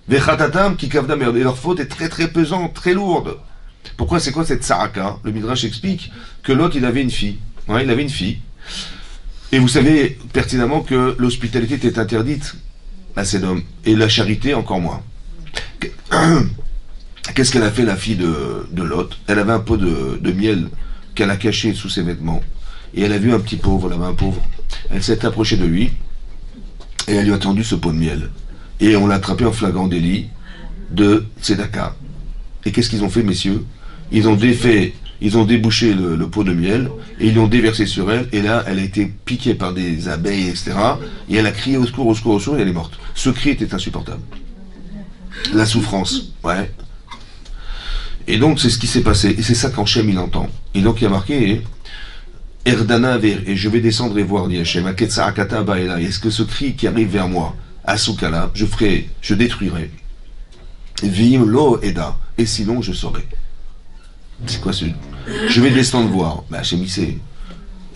Vechatatam, Kikavdam, et leur faute est très très pesante, très lourde. Pourquoi, c'est quoi cette Saraka? Le Midrash explique que l'autre, il avait une fille. Ouais, il avait une fille. Et vous savez pertinemment que l'hospitalité était interdite à Sodome, et la charité encore moins. Qu'est-ce qu'elle a fait, la fille de Lot? Elle avait un pot de miel qu'elle a caché sous ses vêtements, et elle a vu un petit pauvre, elle avait un pauvre. Elle s'est approchée de lui, et elle lui a tendu ce pot de miel. Et on l'a attrapé en flagrant délit de Tzedaka. Et qu'est-ce qu'ils ont fait, messieurs? Ils ont débouché le pot de miel, et ils l'ont déversé sur elle, et là, elle a été piquée par des abeilles, etc. Et elle a crié au secours, au secours, au secours, et elle est morte. Ce cri était insupportable. La souffrance, ouais. Et donc, c'est ce qui s'est passé. Et c'est ça qu'Hachem, il entend. Et donc, il y a marqué, Erdana ver, et je vais descendre et voir, dit Hachem, Aketsa Akata Baela, est-ce que ce cri qui arrive vers moi, à Soukala, je détruirai. Vim lo eda, et sinon je saurai. C'est quoi ce... Je vais descendre voir. Ben, Hachem, il sait.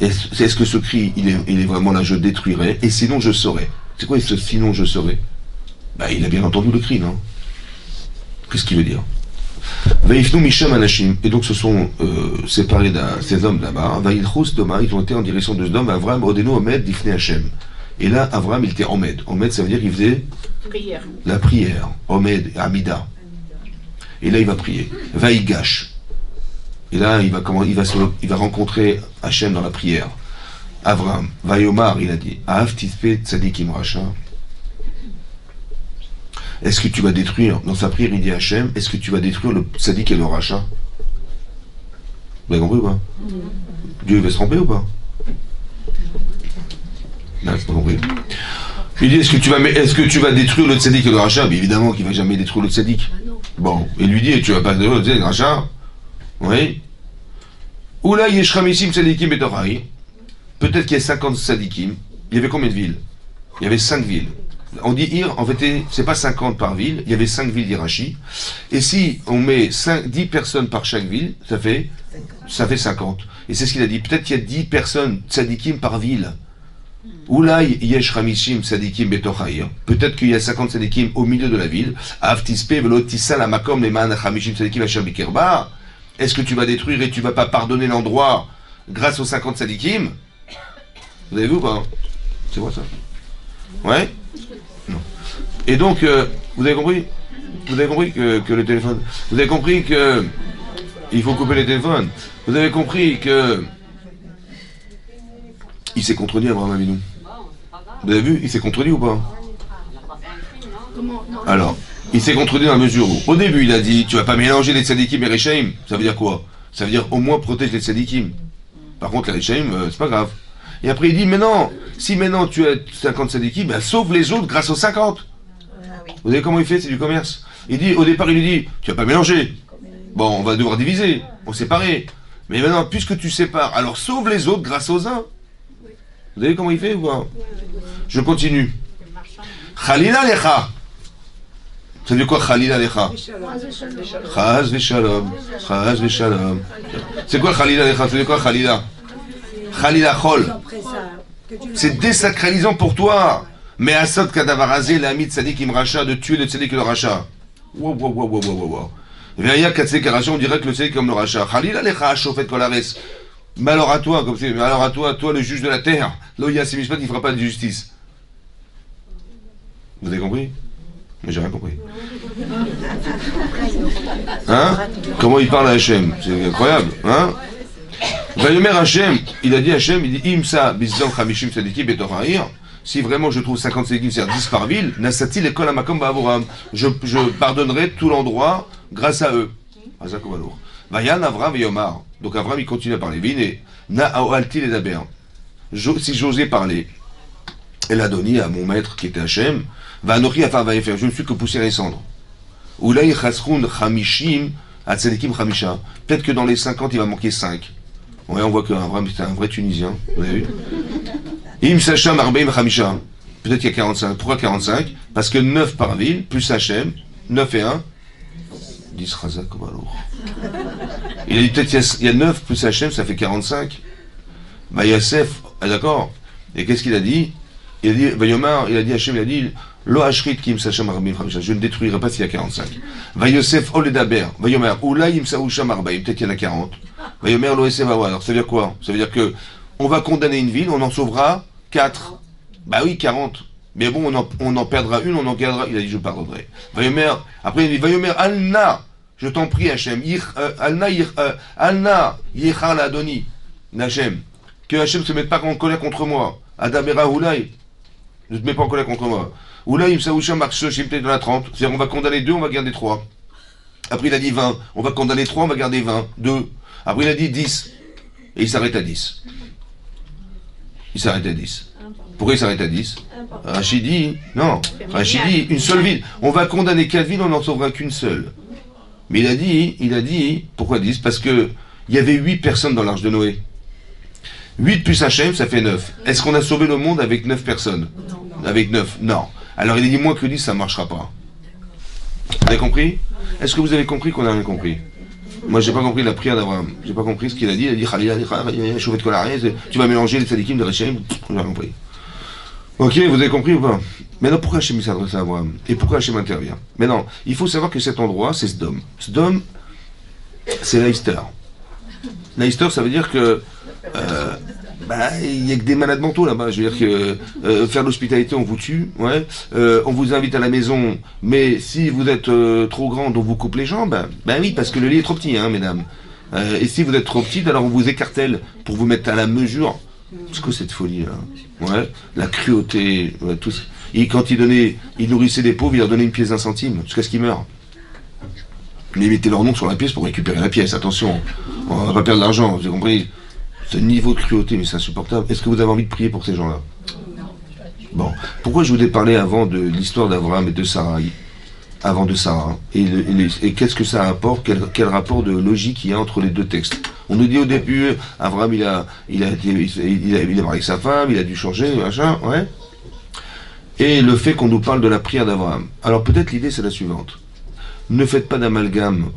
Est-ce que ce cri, il est vraiment là, je détruirai, et sinon je saurai. C'est quoi ce sinon je saurai? Ben, il a bien entendu le cri, non? Qu'est-ce qu'il veut dire? Et donc se sont séparés ces hommes là-bas. Ils ont été en direction de Sodome. Avram Odeno Omed Difne Hashem. Et là, Avram, il était Omed. Omed, ça veut dire qu'il faisait la prière. Omed, Amida. Et là, il va prier. Vaïgash. Et là, il va rencontrer Hashem dans la prière. Avram, Vayomar, il a dit, Ahav Tispe Tzadikim Racha. Est-ce que tu vas détruire, dans sa prière, il dit Hachem, est-ce que tu vas détruire le Tzadik et le Racha? Vous avez compris ou pas? Dieu va se tromper ou pas? Non, c'est pas compris. Il dit, est-ce que tu vas détruire le Tzadik et le Racha? Mais évidemment qu'il ne va jamais détruire le Tzadik. Bon, il lui dit, tu vas pas détruire le Tzadik et le Racha? Oui. Oula Yeshramissim Tzadikim Betoraï. Peut-être qu'il y a 50 Tzadikim. Il y avait combien de villes? Il y avait 5 villes. On dit Ir, en fait, c'est pas 50 par ville, il y avait 5 villes d'Irachi. Et si on met 10 personnes par chaque ville, ça fait 50. Et c'est ce qu'il a dit. Peut-être qu'il y a 10 personnes tzadikim par ville. Oulai yesh ramishim tzadikim betochaïr. Peut-être qu'il y a 50 tzadikim au milieu de la ville. Avtispe velotissa la makom leman ramishim tzadikim asher bikerba. Est-ce que tu vas détruire et tu vas pas pardonner l'endroit grâce aux 50 tzadikim? Vous avez vu ou pas? C'est quoi ça? Ouais? Non. Et donc, vous avez compris? Vous avez compris que le téléphone... Vous avez compris que... Il faut couper les téléphones. Vous avez compris que... Il s'est contredit, Abraham Avinu. Vous avez vu? Il s'est contredit ou pas? Alors, il s'est contredit dans la mesure où... Au début, il a dit, tu vas pas mélanger les tzadikim et les rechaim. Ça veut dire quoi? Ça veut dire, au moins, protège les tzadikim. Par contre, les rechaim, c'est pas grave. Et après il dit, mais non, si maintenant tu as 50 tzadikim, ben sauve les autres grâce aux 50. Vous savez comment il fait? C'est du commerce. Il dit, au départ, il lui dit, tu vas pas mélanger. Bon, on va devoir diviser, on séparer. Mais maintenant, puisque tu sépares, alors sauve les autres grâce aux uns. Vous savez comment il fait ou pas? Je continue. Khalila lecha. Ça veut dire quoi, Khalila lecha? Chaz v'shalom. Chaz v'shalom. C'est quoi Khalila lecha? Ça veut dire quoi Khalila? Khalila chol. C'est désacralisant pour toi. Mais Assad Kadavarazé, l'ami de Tzadik Imracha, de tuer le Tzadik et le Racha. Wow, wow, wow, wow, wow, wow. Veria Katsek Racha, on dirait que le Tzadik comme le Racha. Khalila lecha, Shofet Kolares. Malheur à toi, comme c'est, malheur à toi, le juge de la terre. Loïa Semishpat, il ne fera pas de justice. Vous avez compris? Mais j'ai rien compris. Hein? Comment il parle à Hachem? C'est incroyable, hein? Vayomer Hachem, il a dit Hachem, il dit Imsa Bizdam Chamishim Sadiki Betorahir. Si vraiment je trouve 50 séquim, c'est-à-dire 10 par ville, Nasati l'école à Makom Ba'avoram. Je pardonnerai tout l'endroit grâce à eux. Azakobalour. Vayan Avram et Yomar. Donc Avram il continue à parler. Vine, Na'aoalti les daber. Si j'osais parler, elle a donné à mon maître qui était Hachem, Vanochi Afar Vaefer, je ne suis que poussière et cendre. Oulay Chasrun Chamishim, Atzadikim Chamisha. Peut-être que dans les 50, il va manquer 5. Ouais, on voit qu'Avram c'était un vrai Tunisien. Vous avez vu? Im Sacham Arbeim Chamisha. Peut-être qu'il y a 45. Pourquoi 45? Parce que 9 par ville, plus Hachem, 9 et 1. 10 Razak Balour. Il a dit peut-être il y a 9 plus Hachem, ça fait 45. Bah Yasef, ah, d'accord. Et qu'est-ce qu'il a dit? Il a dit, Vayomar, il a dit Hachem, il a dit, Lo Hashrit Kim Sacham Arbeim Chamisha. Je ne détruirai pas s'il y a 45. Vayosef Oledaber. Vayomar, Oula Im Saoucham Arbeim. Peut-être qu'il y en a 40. Vayomer Lo Esevawa. Alors ça veut dire quoi? Ça veut dire que on va condamner une ville, on en sauvera 4. Bah oui, 40. Mais bon, on en perdra une, on en gardera. Il a dit, je pardonnerai. Vayomer, après il dit, Vayomer Alna, je t'en prie, Hachem, Alna, Yechar la Adoni, Hachem, que Hachem ne se mette pas en colère contre moi. Adamera Oulay, ne te mets pas en colère contre moi. Oulay, Imsaoucha, Marchoshim, peut-être dans la 30. C'est-à-dire, on va condamner 2, on va garder 3. Après, il a dit 20. On va condamner 3, on va garder 20. 2. Après, il a dit 10. Et il s'arrête à 10. Il s'arrête à 10. Pourquoi il s'arrête à 10? Rachid dit, non, Rachid dit, une seule ville. On va condamner 4 villes, on n'en sauvera qu'une seule. Mais il a dit, pourquoi 10? Parce que il y avait 8 personnes dans l'arche de Noé. 8 plus Hachem, ça fait 9. Est-ce qu'on a sauvé le monde avec 9 personnes? Avec 9, non. Alors il a dit, moins que 10, ça ne marchera pas. Vous avez compris? Est-ce que vous avez compris qu'on a rien compris? Moi, j'ai pas compris la prière d'Abraham. J'ai pas compris ce qu'il a dit. Il a dit, tu vas mélanger les tzadikim de Réchem. J'ai pas compris. Ok, vous avez compris ou pas? Maintenant, pourquoi Hachem s'adresse à Abraham? Et pourquoi Hachem intervient? Maintenant, il faut savoir que cet endroit, c'est Sdom. Sdom, c'est Leicester. Leicester, ça veut dire que il n'y a que des malades mentaux là-bas. Je veux dire que faire l'hospitalité, on vous tue, ouais. On vous invite à la maison, mais si vous êtes trop grande, on vous coupe les jambes. Ben oui, parce que le lit est trop petit, hein, mesdames. Et si vous êtes trop petite, alors on vous écartelle pour vous mettre à la mesure. C'est quoi cette folie là? Ouais, la cruauté, ouais, tout ça. Et quand il nourrissait des pauvres, il leur donnait une pièce d'1 centime, jusqu'à ce qu'ils meurent. Mais ils mettaient leur nom sur la pièce pour récupérer la pièce, attention. On va pas perdre l'argent, vous avez compris? Ce niveau de cruauté, mais c'est insupportable. Est-ce que vous avez envie de prier pour ces gens-là? Bon, pourquoi je vous ai parlé avant de l'histoire d'Abraham et de Sarah, avant de Sarah, et qu'est-ce que ça apporte, quel rapport de logique il y a entre les deux textes? On nous dit au début, Abraham il a parlé avec sa femme, il a dû changer, machin, ouais. Et le fait qu'on nous parle de la prière d'Abraham. Alors peut-être l'idée c'est la suivante. Ne faites pas d'amalgame.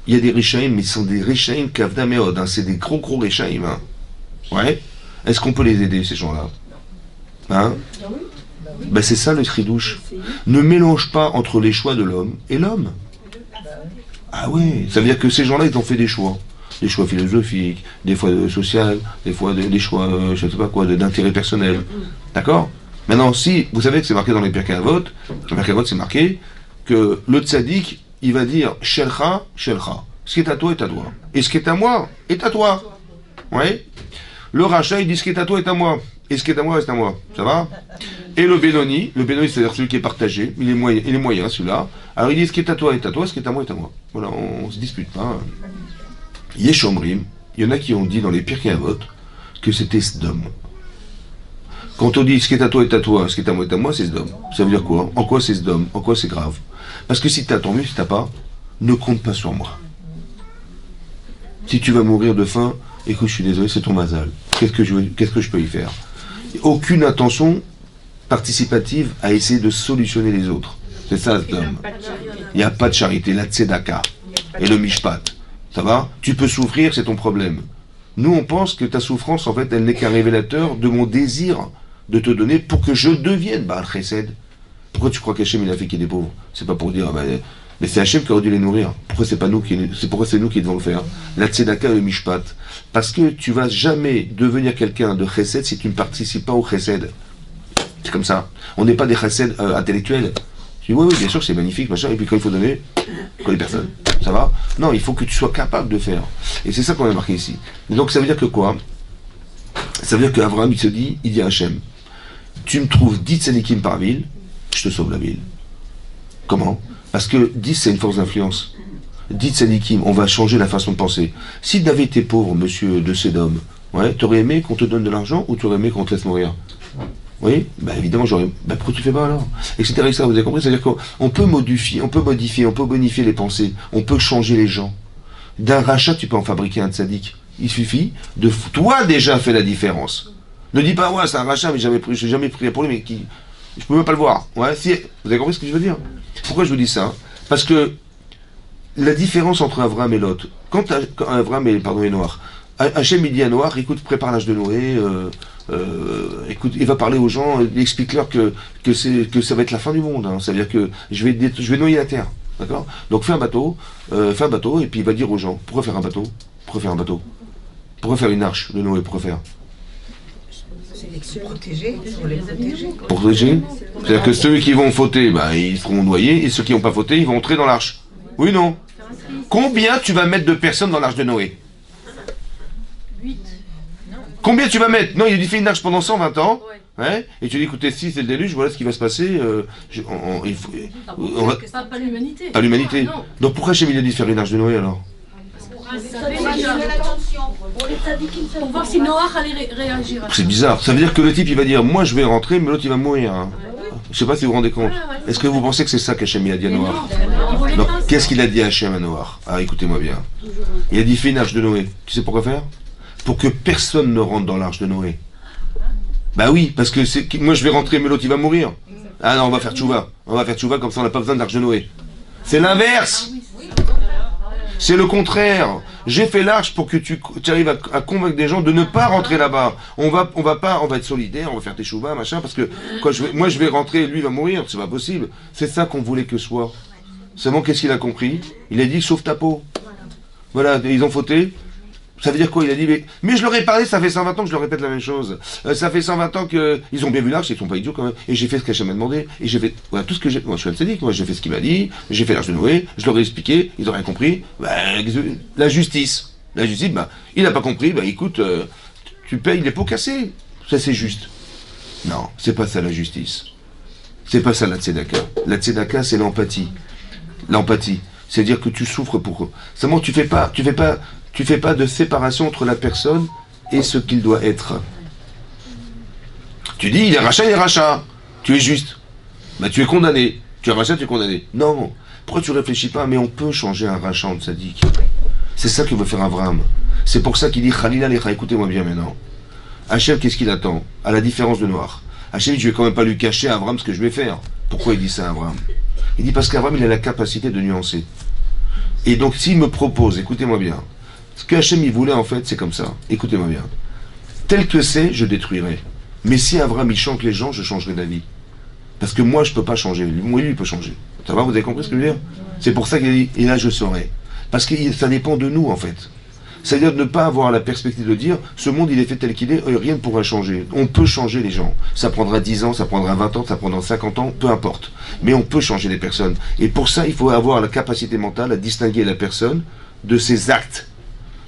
Il y a des Rishaïm, mais ce sont des Rishaïm Kavda Meod, hein, c'est des gros Rishaïm. Hein. Ouais. Est-ce qu'on peut les aider, ces gens-là? Hein? Ben c'est ça le tridouche. Ne mélange pas entre les choix de l'homme et l'homme. Ah oui, ça veut dire que ces gens-là, ils ont fait des choix. Des choix philosophiques, des fois sociaux, des fois des choix, je ne sais pas quoi, d'intérêt personnel. D'accord? Maintenant, si, vous savez que c'est marqué dans les Pirkei Avot, c'est marqué que le tzaddik, il va dire Shelcha, Shelcha. Ce qui est à toi est à toi. Et ce qui est à moi est à toi. Ouais. Le rachat, il dit ce qui est à toi est à moi. Et ce qui est à moi reste à moi. Ça va? Et le Benoni, c'est-à-dire celui qui est partagé, il est moyen celui-là. Alors il dit ce qui est à toi est à toi, ce qui est à moi est à moi. Voilà, on se dispute pas. Yeshomrim, il y en a qui ont dit dans les Pirkei Avot que c'était Sdom. Quand on dit ce qui est à toi est à toi, ce qui est à moi est à moi, c'est Sdom. Ça veut dire quoi? En quoi c'est Sdom? En quoi c'est grave? Parce que si t'as, tant mieux, si t'as pas, ne compte pas sur moi. Si tu vas mourir de faim, écoute, je suis désolé, c'est ton mazal. Qu'est-ce que je peux y faire? Aucune intention participative à essayer de solutionner les autres. C'est ça, Sdom. Il n'y a pas de charité, la tzedaka et le mishpat. Ça va? Tu peux souffrir, c'est ton problème. Nous, on pense que ta souffrance, en fait, elle n'est qu'un révélateur de mon désir de te donner pour que je devienne Baal Chesed. Pourquoi tu crois qu'Hachem, il a fait qu'il y ait des pauvres? C'est pas pour dire, mais c'est Hachem qui aurait dû les nourrir. Pourquoi c'est pas nous pourquoi c'est nous qui devons le faire? La tzedaka et le mishpat. Parce que tu vas jamais devenir quelqu'un de Chesed si tu ne participes pas au Chesed. C'est comme ça. On n'est pas des Chesed intellectuels. Tu dis, oui, bien sûr, c'est magnifique, machin, et puis quand il faut donner, quand les personnes, ça va? Non, il faut que tu sois capable de faire. Et c'est ça qu'on a marqué ici. Donc ça veut dire que quoi? Ça veut dire qu'Abraham, il se dit, il dit à Hachem, tu me trouves 10 tzadikim par ville, je te sauve la ville. Comment? Parce que 10, c'est une force d'influence. 10 tzadikim, on va changer la façon de penser. Si tu avais été pauvre, monsieur de Sédom, ouais, t'aurais aimé qu'on te donne de l'argent ou t'aurais aimé qu'on te laisse mourir? Oui, bah évidemment, j'aurais. Bah pourquoi tu fais pas alors? Etc. Vous avez compris? C'est-à-dire qu'on peut modifier, on peut bonifier les pensées, on peut changer les gens. D'un rachat, tu peux en fabriquer un tzaddik. Il suffit de. Toi déjà fais la différence. Ne dis pas, ouais, c'est un rachat, mais j'ai jamais prié pour lui, mais qui. Je peux même pas le voir. Ouais, si. Vous avez compris ce que je veux dire? Pourquoi je vous dis ça? Parce que la différence entre Avraham et Lot, quand Avraham et Noach, Hachem il dit à Noach, écoute, prépare l'âge de Noé, écoute, il va parler aux gens, il explique-leur que ça va être la fin du monde. Hein. Ça veut dire que je vais noyer la terre. D'accord? Donc fais un bateau, et puis il va dire aux gens, pourquoi faire un bateau? Pourquoi faire un bateau? Pourquoi faire une arche de Noé? Pourquoi faire? C'est protéger, pour les protéger. Pour protéger? C'est-à-dire que ceux qui vont fauter, bah, ils seront noyés, et ceux qui n'ont pas fauté, ils vont entrer dans l'arche. Oui, non? Combien tu vas mettre de personnes dans l'arche de Noé? 8. Combien tu vas mettre? Non, il a dit fait une arche pendant 120 ans. Ouais. Et tu dis, écoutez, si c'est le déluge, voilà ce qui va se passer. Pas l'humanité. Pas l'humanité. Donc pourquoi Hachem il a dit faire une arche de Noé alors? Pour voir si Noach allait réagir. C'est bizarre. Ça veut dire que le type il va dire, moi je vais rentrer, mais l'autre il va mourir. Hein. Je sais pas si vous vous rendez compte. Est-ce que vous pensez que c'est ça qu'Hachem il a dit à Noach? Donc qu'est-ce qu'il a dit à Hachem à Noach? Ah, écoutez-moi bien. Il a dit fais une arche de Noé. Tu sais pourquoi faire? Pour que personne ne rentre dans l'arche de Noé. Bah oui, parce que moi je vais rentrer, mais l'autre il va mourir. Ah non, on va faire tchouva. On va faire tchouva comme ça on n'a pas besoin d'arche de Noé. C'est l'inverse. C'est le contraire. J'ai fait l'arche pour que tu arrives à convaincre des gens de ne pas rentrer là-bas. On va être solidaire, on va faire tes chouvas, machin, parce que moi je vais rentrer, lui il va mourir, c'est pas possible. C'est ça qu'on voulait que soit. Seulement qu'est-ce qu'il a compris? Il a dit sauve ta peau. Voilà, ils ont fauté. Ça veut dire quoi? Il a dit mais je leur ai parlé, ça fait 120 ans que je leur répète la même chose. Ça fait 120 ans qu'ils ont bien vu l'arche, ils sont pas idiots quand même. Et j'ai fait ce qu'Hachem m'a demandé. Et j'ai fait voilà tout ce que j'ai. Moi je suis un tzaddik, moi j'ai fait ce qu'il m'a dit. J'ai fait l'arche de Noé. Je leur ai expliqué, ils ont rien compris. Bah, la justice, bah il n'a pas compris. Bah écoute, tu payes les pots cassés. Ça c'est juste. Non, c'est pas ça la justice. C'est pas ça la tzedaka. La tzedaka c'est l'empathie. L'empathie, c'est dire que tu souffres pour eux. Seulement tu fais pas de séparation entre la personne et ce qu'il doit être. Tu dis, il est rachat. Tu es juste. Bah, tu es condamné. Tu es rachat, tu es condamné. Non. Pourquoi tu réfléchis pas? Mais on peut changer un rachat en tzaddik. C'est ça que veut faire Abraham. C'est pour ça qu'il dit, Khalila lecha, écoutez-moi bien maintenant. Hachem, qu'est-ce qu'il attend? À la différence de Noach. Hachem, je vais quand même pas lui cacher à Abraham ce que je vais faire. Pourquoi il dit ça à Abraham? Il dit parce qu'Abraham, il a la capacité de nuancer. Et donc, s'il me propose, écoutez-moi bien, ce que Hachem il voulait en fait, c'est comme ça. Écoutez-moi bien. Tel que c'est, je détruirai. Mais si Abraham il chante les gens, je changerai d'avis. Parce que moi, je peux pas changer. Lui, il peut changer. Ça va, vous avez compris ce que je veux dire? C'est pour ça qu'il a dit, et là, je saurai. Parce que ça dépend de nous, en fait. C'est-à-dire de ne pas avoir la perspective de dire, ce monde, il est fait tel qu'il est, rien ne pourra changer. On peut changer les gens. Ça prendra 10 ans, ça prendra 20 ans, ça prendra 50 ans, peu importe. Mais on peut changer les personnes. Et pour ça, il faut avoir la capacité mentale à distinguer la personne de ses actes.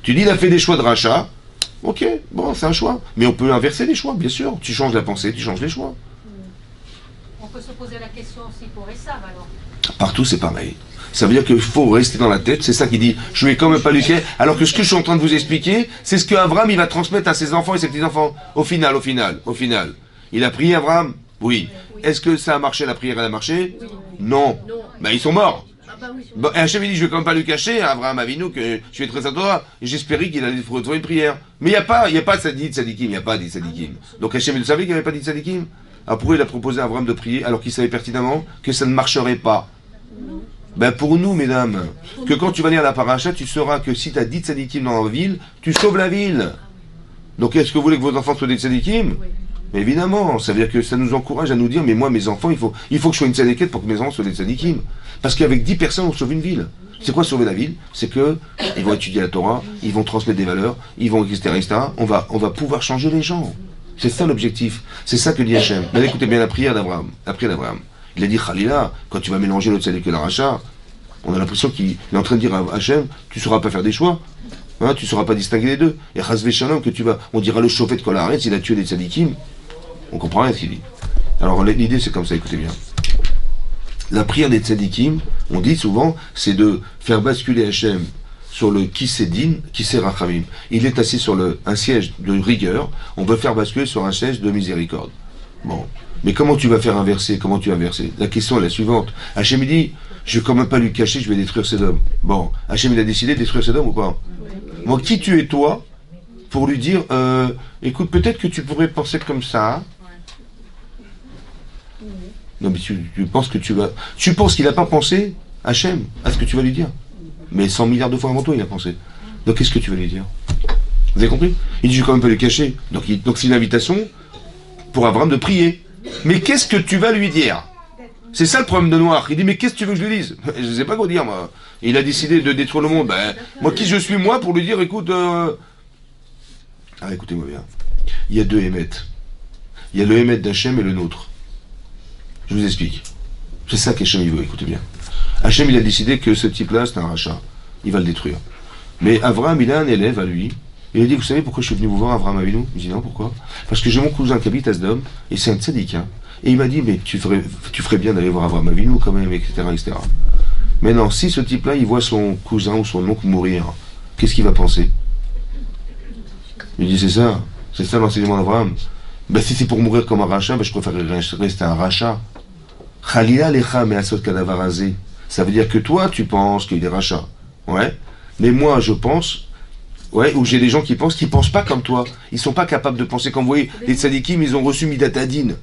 Tu dis, il a fait des choix de rachat. Ok, bon, c'est un choix. Mais on peut inverser les choix, bien sûr. Tu changes la pensée, tu changes les choix. On peut se poser la question aussi pour Esav alors. Partout, c'est pareil. Ça veut dire qu'il faut rester dans la tête. C'est ça qu'il dit. Je vais quand même pas lui cacher. Alors que ce que je suis en train de vous expliquer, c'est ce que Abraham il va transmettre à ses enfants et ses petits-enfants. Au final. Il a prié Abraham? Oui. Est-ce que ça a marché, la prière, elle a marché? Non. Ben, ils sont morts. Bon, et Hachem il dit, je vais quand même pas lui cacher à Abraham Avinu que je suis très à toi. J'espérais qu'il allait retrouver une prière. Mais il n'y a pas de tzadikim, il n'y a pas de tzadikim. Donc Hachem il savait qu'il n'y avait pas de tzadikim. Alors pourquoi il a proposé à Abraham de prier alors qu'il savait pertinemment que ça ne marcherait pas? Ben pour nous, mesdames, que quand tu vas lire la paracha, tu sauras que si tu as 10 tzadikim dans la ville, tu sauves la ville. Donc est-ce que vous voulez que vos enfants soient des tzadikim? Mais évidemment, ça veut dire que ça nous encourage à nous dire, mais moi, mes enfants, il faut que je sois une tzadikette pour que mes enfants soient des tzadikim. Parce qu'avec 10 personnes, on sauve une ville. C'est quoi sauver la ville? C'est que ils vont étudier la Torah, ils vont transmettre des valeurs, ils vont, etc., etc. On va pouvoir changer les gens. C'est ça l'objectif. C'est ça que dit Hachem. Mais écoutez bien la prière d'Abraham. La prière d'Abraham. Il a dit, Khalila, quand tu vas mélanger le tzadik et le rachat, on a l'impression qu'il est en train de dire à Hachem, tu ne sauras pas faire des choix. Hein, tu ne sauras pas distinguer les deux. Et Chazvé Shalom, que tu vas, on dira le chauffet de Kolaretz, il a tué les tzadikim. On comprend rien ce qu'il dit. Alors l'idée c'est comme ça, écoutez bien. La prière des tzadikim, on dit souvent, c'est de faire basculer Hachem sur le Kisédin, Kisé Rachamim. Il est assis sur un siège de rigueur, on veut faire basculer sur un siège de miséricorde. Bon. Mais comment tu vas faire inverser? Comment tu vas inverser? La question est la suivante. Hachem dit, je ne vais quand même pas lui cacher, je vais détruire Sédom. Bon, Hachem il a décidé de détruire Sédom ou pas? Bon, qui tu es toi pour lui dire, écoute, peut-être que tu pourrais penser comme ça. Non mais tu penses que tu vas... Tu penses qu'il n'a pas pensé, Hachem, à ce que tu vas lui dire. Mais 100 milliards de fois avant toi, il a pensé. Donc qu'est-ce que tu vas lui dire? Vous avez compris? Il dit, je vais quand même pas lui cacher. Donc c'est une invitation pour Abraham de prier. Mais qu'est-ce que tu vas lui dire? C'est ça le problème de Noir. Il dit, mais qu'est-ce que tu veux que je lui dise? Je ne sais pas quoi dire, moi. Il a décidé de détruire le monde. Ben, moi, qui je suis, moi, pour lui dire, écoute... Ah, écoutez-moi bien. Il y a deux émettes. Il y a le émet d'Hachem et le nôtre. Je vous explique. C'est ça qu'Hachem il veut, écoutez bien. Hachem il a décidé que ce type-là c'est un rachat. Il va le détruire. Mais Abraham il a un élève à lui. Il a dit, vous savez pourquoi je suis venu vous voir, Abraham Avinu? Il dit non, pourquoi? Parce que j'ai mon cousin qui habite à Sdom, et c'est un tzaddik. Hein. Et il m'a dit, mais tu ferais bien d'aller voir Abraham Avinu quand même, etc., etc. Mais non, si ce type-là il voit son cousin ou son oncle mourir, qu'est-ce qu'il va penser? Il dit, c'est ça l'enseignement d'Abraham. Ben si c'est pour mourir comme un rachat, ben je préférerais rester un rachat. Khalila lecha me'asot kadavarazé. Ça veut dire que toi, tu penses qu'il est rachat. Ouais. Mais moi, je pense, ouais, ou j'ai des gens qui pensent pas comme toi. Ils sont pas capables de penser comme vous voyez. Les tzadikim, ils ont reçu Midatadin.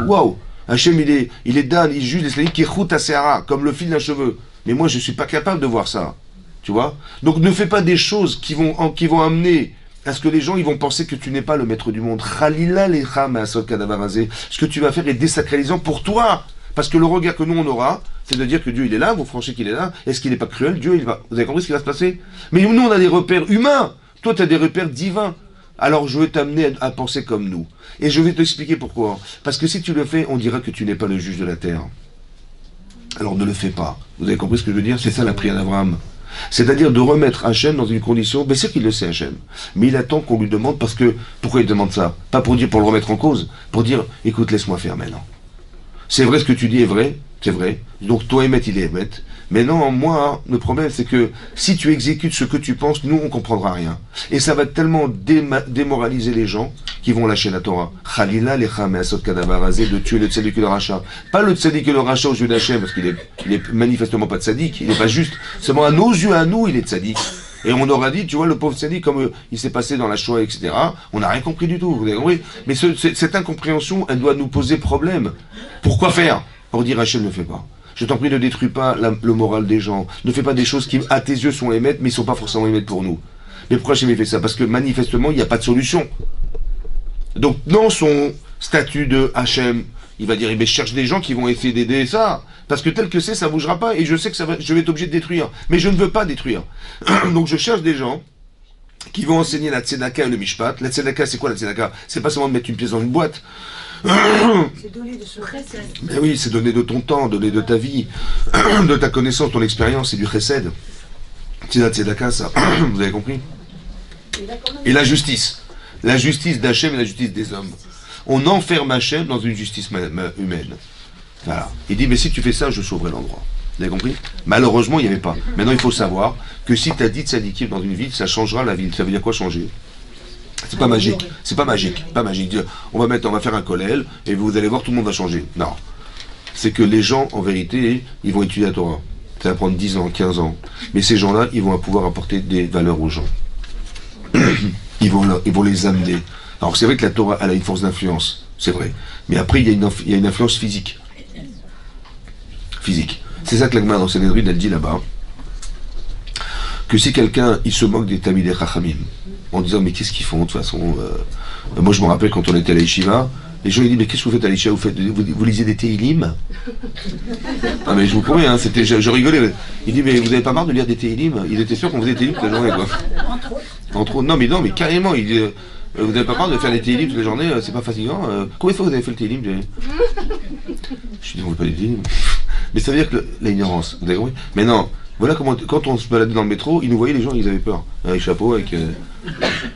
Waouh! Hachem, il est dan, il juge les tzadikim qui route à Seara, comme le fil d'un cheveu. Mais moi, je suis pas capable de voir ça. Tu vois? Donc ne fais pas des choses qui vont amener à ce que les gens ils vont penser que tu n'es pas le maître du monde. Khalila lecha me'asot kadavarazé. Ce que tu vas faire est désacralisant pour toi. Parce que le regard que nous on aura, c'est de dire que Dieu il est là, vous franchez qu'il est là, est-ce qu'il n'est pas cruel? Dieu il va. Vous avez compris ce qui va se passer? Mais nous on a des repères humains, toi tu as des repères divins. Alors je vais t'amener à penser comme nous. Et je vais t'expliquer pourquoi. Parce que si tu le fais, on dira que tu n'es pas le juge de la terre. Alors ne le fais pas. Vous avez compris ce que je veux dire? C'est ça la prière d'Abraham. C'est-à-dire de remettre Hachem dans une condition, ben c'est qu'il le sait Hachem, mais il attend qu'on lui demande, parce que, pourquoi il demande ça? Pas pour le remettre en cause, pour dire, écoute, laisse-moi faire maintenant. C'est vrai ce que tu dis est vrai, c'est vrai. Donc toi émet, il est émet. Mais non, moi, le problème c'est que si tu exécutes ce que tu penses, nous on comprendra rien. Et ça va tellement démoraliser les gens qui vont lâcher la Torah. Khalila lecha me'asot kadavarazé, de tuer le tzaddik et le rachat. Pas le tzaddik et le rachat aux yeux d'Hachem, parce qu'il est manifestement pas tzaddik, il n'est pas juste. Seulement à nos yeux, à nous, il est tzaddik. Et on aura dit, tu vois, le pauvre tzaddik, comme il s'est passé dans la Shoah, etc., on n'a rien compris du tout, vous avez compris? Mais cette incompréhension, elle doit nous poser problème. Pourquoi faire? Pour dire Hachem ne fait pas. Je t'en prie, ne détruis pas le moral des gens. Ne fais pas des choses qui, à tes yeux, sont émettes, mais ne sont pas forcément émettes pour nous. Mais pourquoi Hachem fait ça? Parce que manifestement, il n'y a pas de solution. Donc, dans son statut de Hachem, il va dire, eh bien, je cherche des gens qui vont essayer d'aider ça. Parce que tel que c'est, ça ne bougera pas. Et je sais que je vais être obligé de détruire. Mais je ne veux pas détruire. Donc je cherche des gens qui vont enseigner la tzedaka et le mishpat. La tzedaka, c'est quoi la tzedaka? C'est pas seulement de mettre une pièce dans une boîte. C'est donner de son chesed. Mais oui, c'est donner de ton temps, donner de ta vie, de ta connaissance, ton expérience, c'est du chesed. C'est la tzedaka, ça. Vous avez compris? Et la justice. La justice d'Hachem et la justice des hommes. On enferme Hachem dans une justice humaine. Voilà. Il dit, mais si tu fais ça, je sauverai l'endroit. Vous avez compris? Malheureusement, il n'y avait pas. Maintenant, il faut savoir que si tu as dit tzadikim dans une ville, ça changera la ville. Ça veut dire quoi changer? C'est pas magique, c'est pas magique, pas magique. Dire, on va faire un kollel et vous allez voir, tout le monde va changer. Non. C'est que les gens, en vérité, ils vont étudier la Torah. Ça va prendre 10 ans, 15 ans. Mais ces gens-là, ils vont pouvoir apporter des valeurs aux gens. Ils vont les amener. Alors c'est vrai que la Torah, elle a une force d'influence, c'est vrai. Mais après, il y a une influence physique. Physique. C'est ça que l'Agma dans Sanhedrin, elle dit là-bas, que si quelqu'un, il se moque des Talmidei Chachamim, en disant, mais qu'est-ce qu'ils font, de toute façon moi, je me rappelle, quand on était à la Yeshiva, les gens, ils disent, mais qu'est-ce que vous faites à la Yeshiva, vous lisez des Tehillim? Ah, mais je vous promets, hein, je rigolais. Il dit, mais vous n'avez pas marre de lire des Tehillim? Il était sûr qu'on faisait des Tehillim toute la journée, quoi. Entre autres. Non, mais carrément, il dit, vous n'avez pas marre de faire des Tehillim toute la journée, c'est pas fatigant. Combien de fois vous avez fait le Tehillim? Je dis, on ne veut pas des Tehillim. Mais ça veut dire que l'ignorance, vous avez compris? Mais non, voilà comment, quand on se baladait dans le métro, ils nous voyaient, les gens, ils avaient peur. Avec chapeau, avec...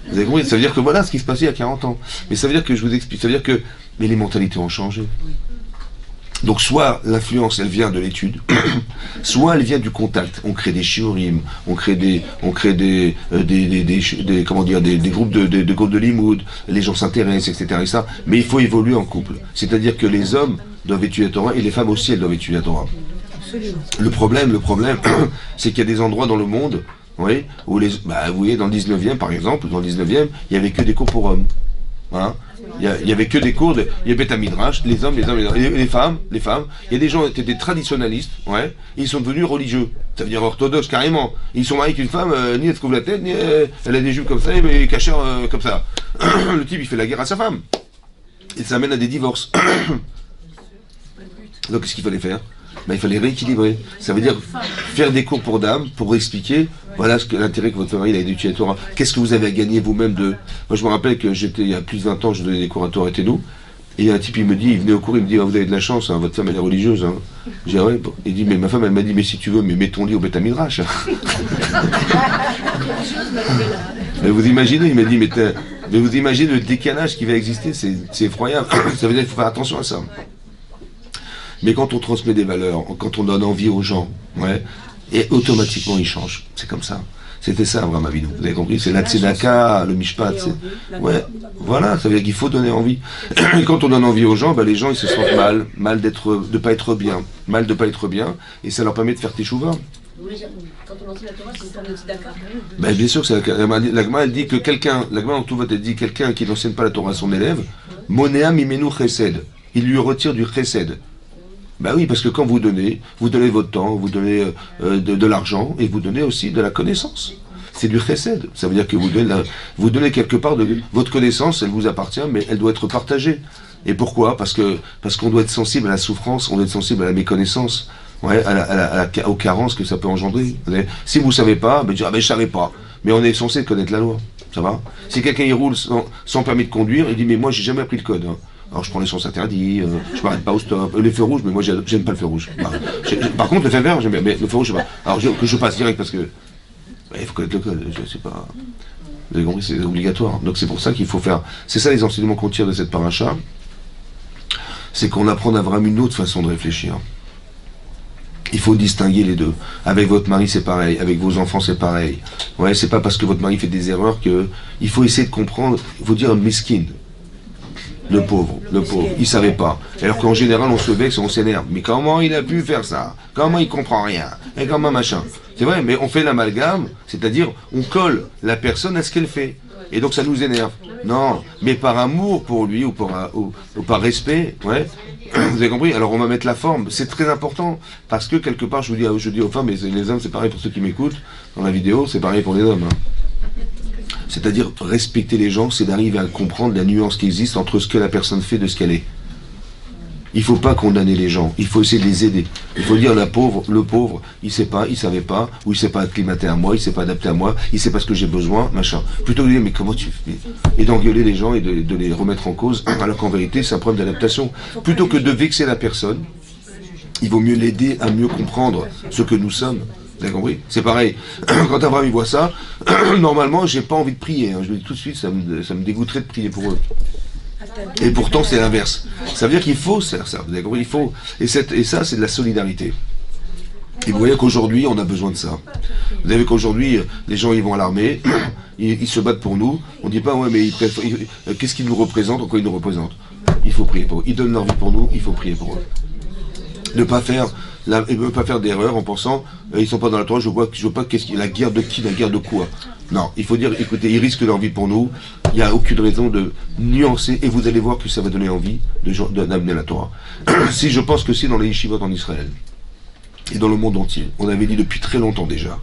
Vous avez compris? Ça veut dire que voilà ce qui se passait il y a 40 ans. Mais ça veut dire que, je vous explique, ça veut dire que... Mais les mentalités ont changé. Donc soit l'influence, elle vient de l'étude, soit elle vient du contact. On crée des shiurim, on crée des groupes de groupes de limoud, les gens s'intéressent, etc. Et ça. Mais il faut évoluer en couple. C'est-à-dire que les hommes doivent étudier la Torah et les femmes aussi, elles doivent étudier la Torah. Le problème, c'est qu'il y a des endroits dans le monde, oui, où vous voyez, dans le 19e par exemple, dans le 19e, il n'y avait que des cours pour hommes. Hein, il y avait que des cours, il y avait Beth Midrash, les hommes, et les femmes, il y a des gens qui étaient des traditionnalistes, ouais, et ils sont devenus religieux, ça veut dire orthodoxes carrément. Ils sont mariés avec une femme, ni elle se couvre la tête, ni elle a des jupes comme ça, mais cachère comme ça. Le type, il fait la guerre à sa femme. Et ça amène à des divorces. Donc qu'est-ce qu'il fallait faire? Il fallait rééquilibrer. Ça veut dire faire des cours pour dames, pour expliquer, voilà l'intérêt que votre mari a d'étudier la Torah. Qu'est-ce que vous avez à gagner vous-même de... Moi je me rappelle que il y a plus de 20 ans, je donnais des cours à Torah et nous, et un type il venait au cours, il me dit, vous avez de la chance, hein, votre femme elle est religieuse. Hein. Je dis, ah ouais, bon. Il dit, mais ma femme elle m'a dit, mais si tu veux, mais mets ton lit au Beth Midrash. Mais vous imaginez, il m'a dit, mais vous imaginez le décalage qui va exister, c'est effroyable. Ça veut dire qu'il faut faire attention à ça. Mais quand on transmet des valeurs, quand on donne envie aux gens, ouais, et automatiquement ils changent. C'est comme ça. C'était ça, Avraham Avinu. Vous avez compris? C'est la tzedaka, le mishpat. Ouais, voilà, ça veut dire qu'il faut donner envie. Et quand on donne envie aux gens, les gens ils se sentent mal de pas être bien, et ça leur permet de faire teshuva. Quand on enseigne la Torah, c'est une forme de tzedaka. Bien sûr, l'Agma elle dit que l'Agma en tout va elle dit quelqu'un qui n'enseigne pas la Torah à son élève, Monea mimenu chesed. Il lui retire du chesed. Oui, parce que quand vous donnez votre temps, vous donnez de l'argent, et vous donnez aussi de la connaissance. C'est du chesed. Ça veut dire que vous donnez quelque part de votre connaissance, elle vous appartient, mais elle doit être partagée. Et pourquoi? Parce qu'on doit être sensible à la souffrance, on doit être sensible à la méconnaissance, ouais, aux carences que ça peut engendrer. Si vous ne savez pas, dire je savais pas. Mais on est censé connaître la loi. Ça va? Si quelqu'un il roule sans permis de conduire, il dit mais moi j'ai jamais appris le code. Hein. Alors je prends les sens interdits, je m'arrête pas au stop, les feux rouges, mais moi j'aime pas le feu rouge. Par contre le feu vert, j'aime bien, mais le feu rouge, je sais pas. Alors que je passe direct parce que il faut connaître le code, je sais pas. Vous avez compris, c'est obligatoire. Donc c'est pour ça qu'il faut faire. C'est ça les enseignements qu'on tire de cette paracha, c'est qu'on apprend à vraiment une autre façon de réfléchir. Il faut distinguer les deux. Avec votre mari, c'est pareil. Avec vos enfants, c'est pareil. Ouais, c'est pas parce que votre mari fait des erreurs que il faut essayer de comprendre. Il faut dire miskin. Le pauvre, il savait pas. Alors qu'en général, on se vexe, on s'énerve. Mais comment il a pu faire ça? Comment il comprend rien? Et comment machin? C'est vrai, mais on fait l'amalgame, c'est-à-dire on colle la personne à ce qu'elle fait. Et donc ça nous énerve. Non, mais par amour pour lui ou par respect, ouais. Vous avez compris? Alors on va mettre la forme. C'est très important parce que quelque part, je dis aux femmes, et les hommes, c'est pareil pour ceux qui m'écoutent dans la vidéo, c'est pareil pour les hommes. Hein. C'est-à-dire, respecter les gens, c'est d'arriver à comprendre la nuance qui existe entre ce que la personne fait de ce qu'elle est. Il ne faut pas condamner les gens, il faut essayer de les aider. Il faut dire, le pauvre, il ne sait pas, il ne savait pas, ou il ne s'est pas acclimaté à moi, il ne s'est pas adapté à moi, il ne sait pas ce que j'ai besoin, machin. Plutôt que de dire, mais comment tu fais? Et d'engueuler les gens et de les remettre en cause, alors qu'en vérité, c'est un problème d'adaptation. Plutôt que de vexer la personne, il vaut mieux l'aider à mieux comprendre ce que nous sommes. Vous avez compris? C'est pareil. Quand Abraham il voit ça, normalement, j'ai pas envie de prier. Hein. Je le dis tout de suite, ça me dégoûterait de prier pour eux. Et pourtant, c'est l'inverse. Ça veut dire qu'il faut faire ça. Vous avez compris? Il faut. Et ça, c'est de la solidarité. Et vous voyez qu'aujourd'hui, on a besoin de ça. Vous savez qu'aujourd'hui, les gens, ils vont à l'armée, ils se battent pour nous. On dit pas, ouais, mais qu'est-ce qu'ils nous représentent, en quoi ils nous représentent? Il faut prier pour eux. Ils donnent leur vie pour nous, il faut prier pour eux. Ne pas faire d'erreur en pensant, ils sont pas dans la Torah, je vois pas la guerre de qui, la guerre de quoi. Non, il faut dire, écoutez, ils risquent leur vie pour nous, il n'y a aucune raison de nuancer, et vous allez voir que ça va donner envie d'amener la Torah. Si je pense que si dans les yeshivot en Israël, et dans le monde entier, on avait dit depuis très longtemps déjà,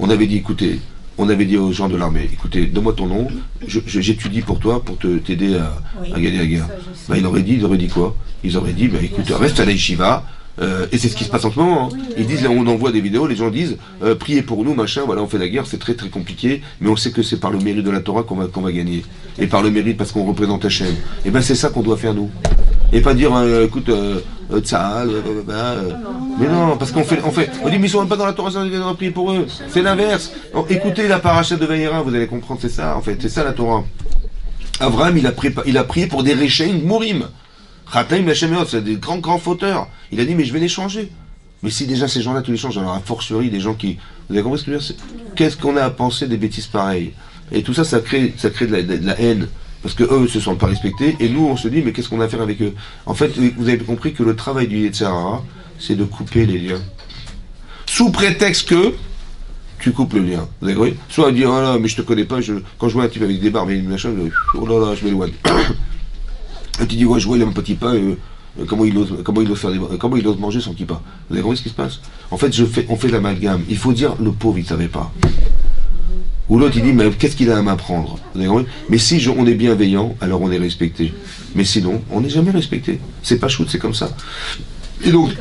on avait dit, écoutez, on avait dit aux gens de l'armée, écoutez, donne-moi ton nom, j'étudie pour toi, pour t'aider à gagner la guerre. Bah, ils auraient dit quoi? Ils auraient dit, bah, écoute, reste à la yeshiva, et c'est ce qui se passe en ce moment. Hein. Ils disent, là, on envoie des vidéos, les gens disent, priez pour nous, machin, voilà, on fait la guerre, c'est très très compliqué, mais on sait que c'est par le mérite de la Torah qu'on va gagner. Et par le mérite parce qu'on représente Hachem. Et ben c'est ça qu'on doit faire nous. Et pas dire, écoute, Tzahal, mais non, parce qu'on fait, on dit, mais ils sont même pas dans la Torah, on va prier pour eux. C'est l'inverse. Écoutez la paracha de Vayera, vous allez comprendre, c'est ça, en fait, c'est ça la Torah. Abraham, il a prié pour des Réchaïm Mourim. Chataim Lachem, c'est des grands fauteurs. Il a dit, mais je vais les changer. Mais si déjà ces gens-là, tu les changes, alors a fortiori des gens qui... Vous avez compris ce que je veux dire? Qu'est-ce qu'on a à penser des bêtises pareilles? Et tout ça, ça crée de la haine. Parce que eux se sentent pas respectés, et nous, on se dit, mais qu'est-ce qu'on a à faire avec eux? En fait, vous avez compris que le travail du Yetzer Hara, c'est de couper les liens. Sous prétexte que tu coupes le lien. Vous avez compris? Soit dire, oh là, mais je te connais pas, quand je vois un type avec des barbes et une machin, oh là là, je m'éloigne. Et tu dis, ouais, je vois, il a un petit pas, comment il ose manger son kippa. Vous avez compris ce qui se passe? En fait, on fait l'amalgame. Il faut dire, le pauvre, il savait pas. Ou l'autre, il dit, mais qu'est-ce qu'il a à m'apprendre? Vous avez compris? Mais si on est bienveillant, alors on est respecté. Mais sinon, on n'est jamais respecté. C'est pas shoot, c'est comme ça. Et donc,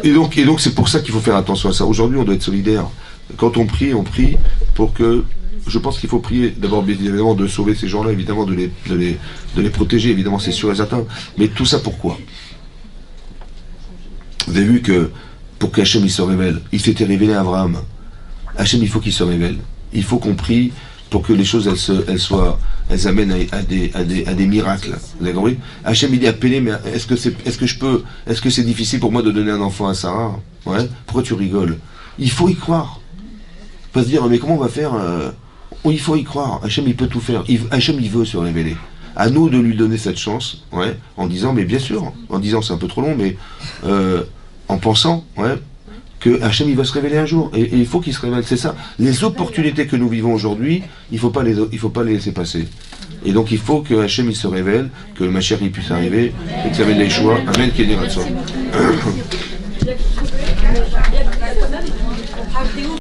c'est pour ça qu'il faut faire attention à ça. Aujourd'hui, on doit être solidaire. Quand on prie pour que... Je pense qu'il faut prier, d'abord, bien évidemment, de sauver ces gens-là, évidemment, de les protéger, évidemment, c'est sûr et certain. Mais tout ça, pourquoi? Vous avez vu que, pour qu'Hachem, il se révèle, il s'était révélé à Abraham. Hachem, il faut qu'il se révèle. Il faut qu'on prie pour que les choses, elles amènent à des miracles. Vous avez compris? Hachem, il dit à Pélé, mais est-ce que c'est difficile pour moi de donner un enfant à Sarah? Ouais? Pourquoi tu rigoles? Il faut y croire. Pas se dire, mais comment on va faire? Il faut y croire. Hachem, il peut tout faire. Hachem, il veut se révéler. À nous de lui donner cette chance, ouais, en disant, mais bien sûr, en disant, c'est un peu trop long, mais en pensant, ouais, que Hachem, il va se révéler un jour. Et il faut qu'il se révèle. C'est ça. Les opportunités que nous vivons aujourd'hui, il faut pas les laisser passer. Et donc, il faut que Hachem, il se révèle, que le Mashiach, il puisse arriver, et que ça mène les choix. Amen, qu'il y ait des raisons.